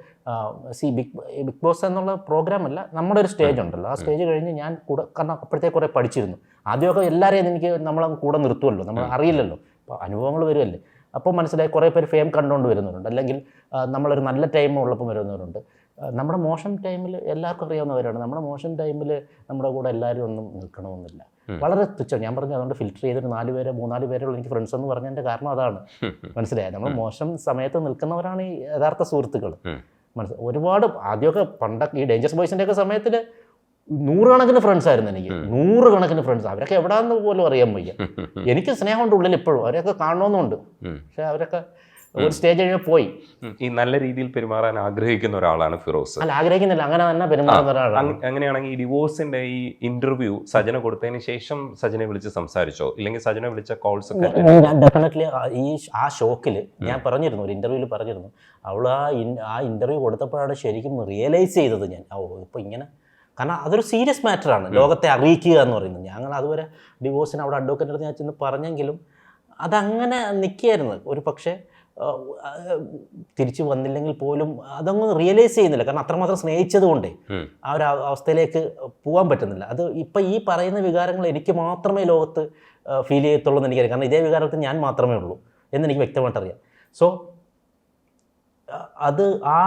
ബിഗ് ബോസ് എന്നുള്ള പ്രോഗ്രാം അല്ല, നമ്മുടെ ഒരു സ്റ്റേജ് ഉണ്ടല്ലോ, ആ സ്റ്റേജ് കഴിഞ്ഞ് ഞാൻ കൂടെ, കാരണം അപ്പോഴത്തേക്ക് കുറേ പഠിച്ചിരുന്നു. ആദ്യമൊക്കെ എല്ലാവരെയും എനിക്ക് നമ്മളങ്ങ് കൂടെ നിർത്തുമല്ലോ, നമ്മൾ അറിയില്ലല്ലോ, അപ്പോൾ അനുഭവങ്ങൾ വരുമല്ലേ. അപ്പോൾ മനസ്സിലായി കുറേ പേര് ഫെയിം കണ്ടുകൊണ്ട് വരുന്നവരുണ്ട്, അല്ലെങ്കിൽ നമ്മളൊരു നല്ല ടൈം ഉള്ളപ്പം വരുന്നവരുണ്ട്. നമ്മുടെ മോശം ടൈമിൽ എല്ലാവർക്കും അറിയാവുന്നവരാണ്. നമ്മുടെ മോശം ടൈമിൽ നമ്മുടെ കൂടെ എല്ലാവരും ഒന്നും നിൽക്കണമെന്നില്ല. വളരെ തുച്ഛം. ഞാൻ പറഞ്ഞു, അതുകൊണ്ട് ഫിൽറ്റർ ചെയ്തൊരു 3-4 പേരുള്ള എനിക്ക് ഫ്രണ്ട്സ് എന്ന് പറഞ്ഞതിൻ്റെ കാരണം അതാണ്. മനസ്സിലായത്? നമ്മൾ മോശം സമയത്ത് നിൽക്കുന്നവരാണ് ഈ യഥാർത്ഥ സുഹൃത്തുക്കൾ. ഒരുപാട് ആദ്യമൊക്കെ പണ്ടൊക്കെ ഈ ഡേഞ്ചറസ് ബോയ്സിൻ്റെ ഒക്കെ സമയത്തിൽ 100 കണക്കിന് ഫ്രണ്ട്സ് ആയിരുന്നു എനിക്ക്, 100 കണക്കിന് ഫ്രണ്ട്സ്. അവരൊക്കെ എവിടാന്ന് പോലും അറിയാൻ വയ്യ. എനിക്ക് സ്നേഹമുണ്ട് ഉള്ളിൽ ഇപ്പോഴും, അവരെയൊക്കെ കാണണമെന്നുണ്ട്. പക്ഷെ അവരൊക്കെ ഒരു സ്റ്റേജ് കഴിഞ്ഞ് പോയി. ഈ നല്ല രീതിയിൽ പെരുമാറാൻ ആഗ്രഹിക്കുന്ന ഒരാളാണ് ഫിറോസ്. അല്ല, ആഗ്രഹിക്കുന്നില്ല, അങ്ങനെ തന്നെ പെരുമാറുന്ന ഒരാളാണ്. അങ്ങനെയാണെങ്കിൽ ഈ ഡിവോഴ്സിന്റെ ഈ ഇന്റർവ്യൂ സജന കൊടുത്തതിന് ശേഷം സജനെ വിളിച്ച് സംസാരിച്ചോ, ഇല്ലെങ്കിൽ സജന വിളിച്ച കോൾസ് ഒക്കെ? ഡെഫിനറ്റ്ലി ആ ഷോക്കിൽ ഞാൻ പറഞ്ഞിരുന്നു, ഒരു ഇന്റർവ്യൂവിൽ പറഞ്ഞിരുന്നു. അവൾ ആ ഇന്റർവ്യൂ കൊടുത്തപ്പോഴാണ് ശരിക്കും റിയലൈസ് ചെയ്തത് ഞാൻ, ഇപ്പോൾ ഇങ്ങനെ. കാരണം അതൊരു സീരിയസ് മാറ്ററാണ്, ലോകത്തെ അറിയിക്കുക എന്ന് പറയുന്നത്. ഞങ്ങൾ അതുവരെ ഡിവോഴ്സിന് അവിടെ അഡ്വക്കേറ്റിൻ്റെ അടുത്ത് ഞാൻ ചെന്ന് പറഞ്ഞെങ്കിലും അതങ്ങനെ നിൽക്കുകയായിരുന്നു. ഒരു പക്ഷേ തിരിച്ചു വന്നില്ലെങ്കിൽ പോലും അതങ്ങ് റിയലൈസ് ചെയ്യുന്നില്ല. കാരണം അത്രമാത്രം സ്നേഹിച്ചത് കൊണ്ടേ ആ ഒരു അവസ്ഥയിലേക്ക് പോകാൻ പറ്റുന്നില്ല. അത് ഇപ്പം ഈ പറയുന്ന വികാരങ്ങൾ എനിക്ക് മാത്രമേ ലോകത്ത് ഫീൽ ചെയ്യത്തുള്ളൂ എന്ന് എനിക്കറിയാം. കാരണം ഇതേ വികാരത്തിൽ ഞാൻ മാത്രമേ ഉള്ളൂ എന്നെനിക്ക് വ്യക്തമായിട്ടറിയാം. സോ അത് ആ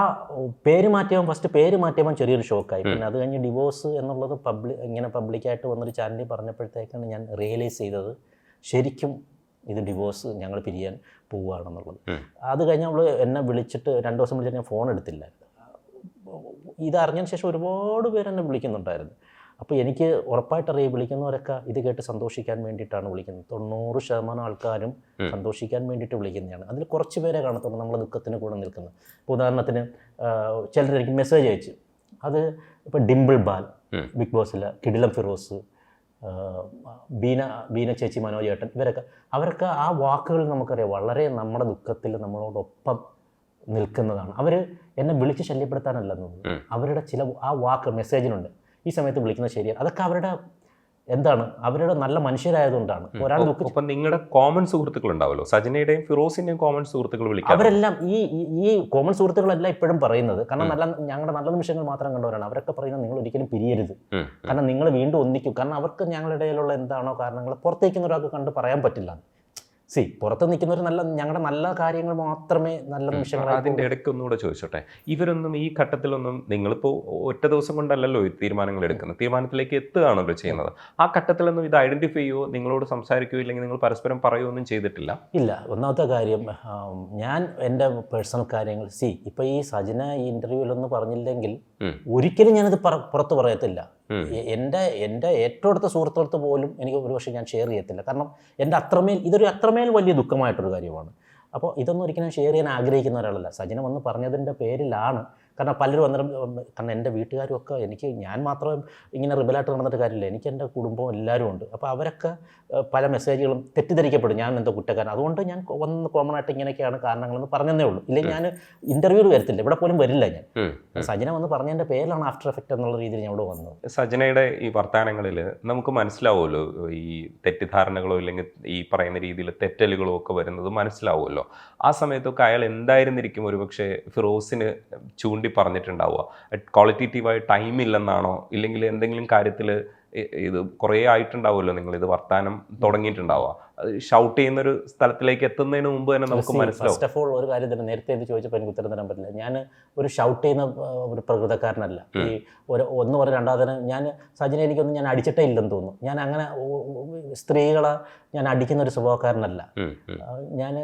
ഫസ്റ്റ് പേര് മാറ്റിയപ്പോൾ ചെറിയൊരു ഷോക്കായി. പിന്നെ അത് കഴിഞ്ഞ് ഡിവോഴ്സ് എന്നുള്ളത് ഇങ്ങനെ പബ്ലിക്കായിട്ട് വന്നൊരു ചാനലിൽ പറഞ്ഞപ്പോഴത്തേക്കാണ് ഞാൻ റിയലൈസ് ചെയ്തത് ശരിക്കും ഇത് ഡിവോഴ്സ്, ഞങ്ങൾ പിരിയാൻ പോവുകയാണെന്നുള്ളത്. അത് കഴിഞ്ഞ് അവൾ എന്നെ വിളിച്ചിട്ട് 2 ദിവസം വിളിച്ചിട്ട് ഞാൻ ഫോൺ എടുത്തില്ലായിരുന്നു. ഇതറിഞ്ഞതിന് ശേഷം ഒരുപാട് പേര് എന്നെ വിളിക്കുന്നുണ്ടായിരുന്നു. അപ്പോൾ എനിക്ക് ഉറപ്പായിട്ടറിയാം, വിളിക്കുന്നവരൊക്കെ ഇത് കേട്ട് സന്തോഷിക്കാൻ വേണ്ടിയിട്ടാണ് വിളിക്കുന്നത്. 90% ആൾക്കാരും സന്തോഷിക്കാൻ വേണ്ടിയിട്ട് വിളിക്കുന്നതാണ്. അതിൽ കുറച്ച് പേരെ കാണത്തുള്ളൂ നമ്മളെ ദുഃഖത്തിന് കൂടെ നിൽക്കുന്നത്. ഇപ്പോൾ ഉദാഹരണത്തിന് ചിലരെനിക്ക് മെസ്സേജ് അയച്ചു. അത് ഇപ്പോൾ ഡിംപിൾ ബാൽ, ബിഗ് ബോസിലെ കിടിലം ഫിറോസ്, ബീന ചേച്ചി, മനോജ് ഏട്ടൻ, അവരൊക്കെ ആ വാക്കുകൾ നമുക്കറിയാം വളരെ നമ്മുടെ ദുഃഖത്തിൽ നമ്മളോടൊപ്പം നിൽക്കുന്നതാണ്. അവർ എന്നെ വിളിച്ച് ശല്യപ്പെടുത്താനല്ലെന്ന് തോന്നുന്നു. അവരുടെ ചില ആ വാക്ക് മെസ്സേജിനുണ്ട്, ഈ സമയത്ത് വിളിക്കുന്നത് ശരിയാണ്. അതൊക്കെ അവരുടെ നല്ല മനുഷ്യരായതുകൊണ്ടാണ്. ഒരാൾ ദുഃഖം. നിങ്ങളുടെ കോമൺ സുഹൃത്തുക്കൾ ഉണ്ടാവല്ലോ, സജനയുടെയും ഫിറോസിന്റെയും കോമൺ സുഹൃത്തുക്കൾ വിളിക്കാം. അവരെല്ലാം ഈ കോമൺ സുഹൃത്തുക്കളെല്ലാം ഇപ്പോഴും പറയുന്നത്, കാരണം ഞങ്ങളുടെ നല്ല നിമിഷങ്ങൾ മാത്രം കണ്ടവരാണ്. അവരൊക്കെ പറയുന്നത് നിങ്ങൾ ഒരിക്കലും പിരിയരുത്, കാരണം നിങ്ങൾ വീണ്ടും ഒന്നിക്കും. കാരണം അവർക്ക് ഞങ്ങളുടെ ഇടയിലുള്ള എന്താണോ കാരണങ്ങൾ പുറത്തേക്കുന്ന ഒരാൾക്ക് കണ്ട് പറയാൻ പറ്റില്ല. പുറത്ത് നിൽക്കുന്നവർ ഞങ്ങളുടെ നല്ല കാര്യങ്ങൾ മാത്രമേ നല്ല നിമിഷങ്ങൾ. അതിൻ്റെ ഇടയ്ക്ക് ഒന്നുകൂടെ ചോദിച്ചോട്ടെ, ഇവരൊന്നും ഈ ഘട്ടത്തിലൊന്നും, നിങ്ങളിപ്പോൾ ഒറ്റ ദിവസം കൊണ്ടല്ലല്ലോ ഈ തീരുമാനങ്ങൾ എടുക്കുന്നത്, തീരുമാനത്തിലേക്ക് എത്തുകയാണല്ലോ ചെയ്യുന്നത്. ആ ഘട്ടത്തിലൊന്നും ഇത് ഐഡന്റിഫൈ ചെയ്യുമോ, നിങ്ങളോട് സംസാരിക്കുകയോ ഇല്ലെങ്കിൽ നിങ്ങൾ പരസ്പരം പറയുകയോ ഒന്നും ചെയ്തിട്ടില്ല? ഇല്ല. ഒന്നാമത്തെ കാര്യം, ഞാൻ എൻ്റെ പേഴ്സണൽ കാര്യങ്ങൾ ഇപ്പോൾ ഈ സജന ഈ ഇൻ്റർവ്യൂവിലൊന്നും പറഞ്ഞില്ലെങ്കിൽ ഒരിക്കലും ഞാനത് പുറത്ത് പറയത്തില്ല. എൻ്റെ ഏറ്റവും അടുത്ത സുഹൃത്തുക്കൾക്ക് പോലും എനിക്ക് ഒരുപക്ഷെ ഞാൻ ഷെയർ ചെയ്യത്തില്ല. കാരണം എൻ്റെ അത്രമേൽ വലിയ ദുഃഖമായിട്ടൊരു കാര്യമാണ്. അപ്പോൾ ഇതൊന്നും ഒരിക്കലും ഷെയർ ചെയ്യാൻ ആഗ്രഹിക്കുന്ന ഒരാളല്ല. സജിന വന്ന് പറഞ്ഞതിൻ്റെ പേരിലാണ്. കാരണം പലരും അന്നേരം, കാരണം എൻ്റെ വീട്ടുകാരും ഒക്കെ, ഞാൻ മാത്രം ഇങ്ങനെ റിബലായിട്ട് നടന്നിട്ട് കാര്യമില്ല, എനിക്ക് എൻ്റെ കുടുംബവും എല്ലാവരും ഉണ്ട്. അപ്പോൾ അവരൊക്കെ പല മെസ്സേജുകളും തെറ്റിദ്ധരിക്കപ്പെടും, ഞാൻ എന്തോ കുറ്റക്കാരൻ. അതുകൊണ്ട് ഞാൻ വന്ന് കോമൺ ആയിട്ട് ഇങ്ങനെയൊക്കെയാണ് കാരണങ്ങളെന്ന് പറഞ്ഞതേ ഉള്ളൂ. ഇല്ലെങ്കിൽ ഞാൻ ഇൻ്റർവ്യൂവിൽ വരത്തില്ല, ഇവിടെ പോലും വരില്ല ഞാൻ. സജിന വന്ന് പറഞ്ഞതിൻ്റെ പേരിലാണ് ആഫ്റ്റർ എഫക്റ്റ് എന്നുള്ള രീതിയിൽ ഞാൻ ഇവിടെ വന്നത്. സജിനയുടെ ഈ വർത്തമാനങ്ങളിൽ നമുക്ക് മനസ്സിലാവുമല്ലോ ഈ തെറ്റിദ്ധാരണകളോ ഇല്ലെങ്കിൽ ഈ പറയുന്ന രീതിയിൽ തെറ്റലുകളോ ഒക്കെ വരുന്നത് മനസ്സിലാവുമല്ലോ. ആ സമയത്തൊക്കെ അയാൾ എന്തായിരുന്നിരിക്കും ഒരുപക്ഷെ ഫിറോസിന് ചൂണ്ടി പറഞ്ഞിട്ടുണ്ടാവുക? ക്വാളിറ്റേറ്റീവായി ടൈം ഇല്ലെന്നാണോ, ഇല്ലെങ്കിൽ എന്തെങ്കിലും കാര്യത്തിൽ ഇത് കുറേ ആയിട്ടുണ്ടാവുമല്ലോ നിങ്ങൾ ഇത് വർത്താനം തുടങ്ങിയിട്ടുണ്ടാവുക, ഷൗട്ട് ചെയ്യുന്നൊരു സ്ഥലത്തിലേക്ക് എത്തുന്നതിന് മുമ്പ് തന്നെ നമുക്ക് മനസ്സിലാവും. ഫസ്റ്റ് ഓഫ് ഓൾ ഒരു കാര്യം തന്നെ, നേരത്തെ ഇത് ചോദിച്ചപ്പോൾ എനിക്ക് ഉത്തരം തരാൻ പറ്റില്ല. ഞാൻ ഒരു ഷൗട്ട് ചെയ്യുന്ന ഒരു പ്രകൃതക്കാരനല്ല. ഈ ഒന്ന് പറഞ്ഞ രണ്ടാമതിന് സജിന എനിക്കൊന്നും ഞാൻ അടിച്ചിട്ടേ ഇല്ലെന്ന് തോന്നുന്നു. ഞാൻ അങ്ങനെ സ്ത്രീകളെ ഞാൻ അടിക്കുന്ന ഒരു സ്വഭാവക്കാരനല്ല. ഞാൻ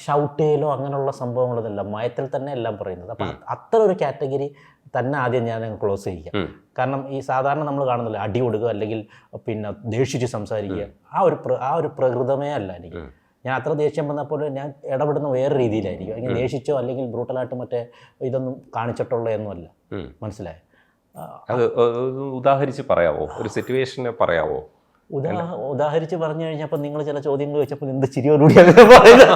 ഷൗട്ട് ചെയ്യലോ അങ്ങനെയുള്ള സംഭവങ്ങളൊന്നുമില്ല, മയത്തിൽ തന്നെ എല്ലാം പറയുന്നത്. അപ്പം അത്ര ഒരു കാറ്റഗറി തന്നെ ആദ്യം ഞാൻ ക്ലോസ് ചെയ്യുക. കാരണം ഈ സാധാരണ നമ്മൾ കാണുന്നില്ല, അടി കൊടുക്കുക അല്ലെങ്കിൽ പിന്നെ ദേഷിച്ച് സംസാരിക്കുക, ആ ഒരു പ്രകൃതമേ അല്ല എനിക്ക്. ഞാൻ അത്ര ദേഷ്യം വന്നപ്പോൾ ഞാൻ ഇടപെടുന്ന വേറെ രീതിയിലായിരിക്കും. അല്ലെങ്കിൽ ദേഷിച്ചോ അല്ലെങ്കിൽ ബ്രൂട്ടലായിട്ട് മറ്റേ ഇതൊന്നും കാണിച്ചിട്ടുള്ളതൊന്നുമല്ല. മനസ്സിലായോ? അത് ഉദാഹരിച്ച് പറയാവോ? ഒരു സിറ്റുവേഷനെ പറയാവോ? ഉദാഹരിച്ച് പറഞ്ഞു കഴിഞ്ഞപ്പോൾ നിങ്ങൾ ചില ചോദ്യങ്ങൾ വെച്ചപ്പോൾ എന്ത് ചിരിയോടുകൂടിയാണ് പറയുന്നത്.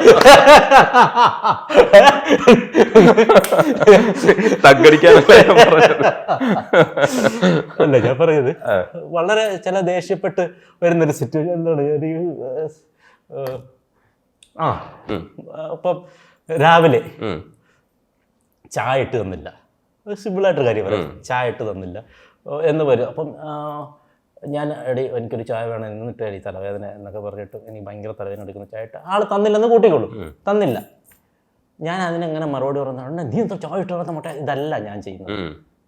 അല്ല, ഞാൻ പറയുന്നത് വളരെ ചില ദേഷ്യപ്പെട്ട് വരുന്നൊരു സിറ്റുവേഷൻ. എന്താണ് അപ്പം രാവിലെ ചായ ഇട്ട് തന്നില്ല, സിമ്പിളായിട്ടൊരു കാര്യം പറയാം, ചായ ഇട്ട് തന്നില്ല എന്ന് വരും. അപ്പം ഞാൻ എനിക്കൊരു ചായ വേണം, എന്നിട്ട് എടി തലവേദന എന്നൊക്കെ പറഞ്ഞിട്ട് എനിക്ക് ഭയങ്കര തലവേദന എടുക്കുന്ന ചായ ഇട്ട് ആൾ തന്നില്ലെന്ന് കൂട്ടിക്കോളൂ, തന്നില്ല. ഞാൻ അതിനെങ്ങനെ മറുപടി പറഞ്ഞാൽ നീ എന്താ ചായ ഇട്ട് മറ്റേ ഇതല്ല ഞാൻ ചെയ്യുന്നത്.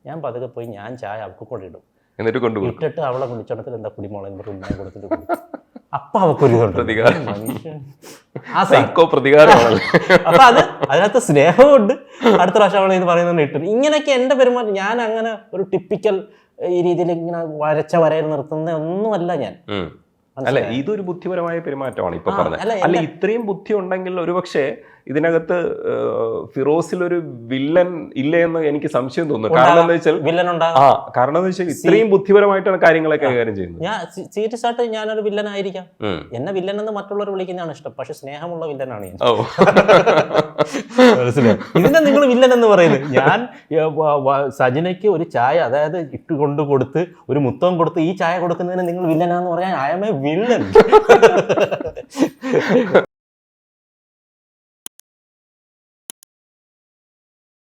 ഞാൻ പതുക്കെ പോയി ഞാൻ ചായ അവൾക്ക് കൂടെ ഇടും, എന്നിട്ട് ഇട്ടിട്ട് അവളെ കുളിച്ചോണത്തിൽ എന്താ കുടിമോളെന്ന് പറഞ്ഞ് ഉണ്ണാൻ കൊടുത്തിട്ട് കുടിക്കും. അപ്പൊ അവക്കൊരിതുണ്ട്, അപ്പൊ അതിനകത്ത് സ്നേഹമുണ്ട്. അടുത്ത പ്രാവശ്യം അവളെ ഇത് പറയുന്നത് ഇട്ടു. ഇങ്ങനെയൊക്കെ എൻ്റെ പെരുമാറ്റം. ഞാൻ അങ്ങനെ ഒരു ടിപ്പിക്കൽ ഈ രീതിയിൽ ഇങ്ങനെ വരച്ച വരയിൽ നിർത്തുന്ന ഒന്നുമല്ല ഞാൻ. അല്ല, ഇതൊരു ബുദ്ധിപരമായ പെരുമാറ്റമാണ് ഇപ്പൊ പറഞ്ഞത്. അല്ല, ഇത്രയും ബുദ്ധി ഉണ്ടെങ്കിൽ ഒരുപക്ഷെ ഇതിനകത്ത് ഫിറോസിലൊരു വില്ലൻ ഇല്ലേ എന്ന് എനിക്ക് സംശയം തോന്നുന്നു. കാരണം എന്താ വെച്ചാൽ കാരണം എന്താ വെച്ചാൽ ഇത്രയും ബുദ്ധിപരമായിട്ടാണ് കാര്യങ്ങളെ കൈകാര്യം ചെയ്യുന്നത്. ഞാൻ സീരിയസ് ആയിട്ട് ഞാനൊരു വില്ലൻ ആയിരിക്കാം. എന്നെ വില്ലൻ എന്ന് മറ്റുള്ളവർ വിളിക്കുന്നതാണ് ഇഷ്ടം, പക്ഷെ സ്നേഹമുള്ള വില്ലനാണ് ഞാൻ. ഇതിനെ നിങ്ങൾ വില്ലൻ എന്ന് പറയുന്നത്. ഞാൻ സജിനയ്ക്ക് ഒരു ചായ അതായത് ഇട്ട് കൊണ്ട് കൊടുത്ത് ഒരു മുത്തം കൊടുത്ത് ഈ ചായ കൊടുക്കുന്നതിന് നിങ്ങൾ വില്ലനാന്ന് പറയാൻ ഐ ആം എ വില്ലൻ.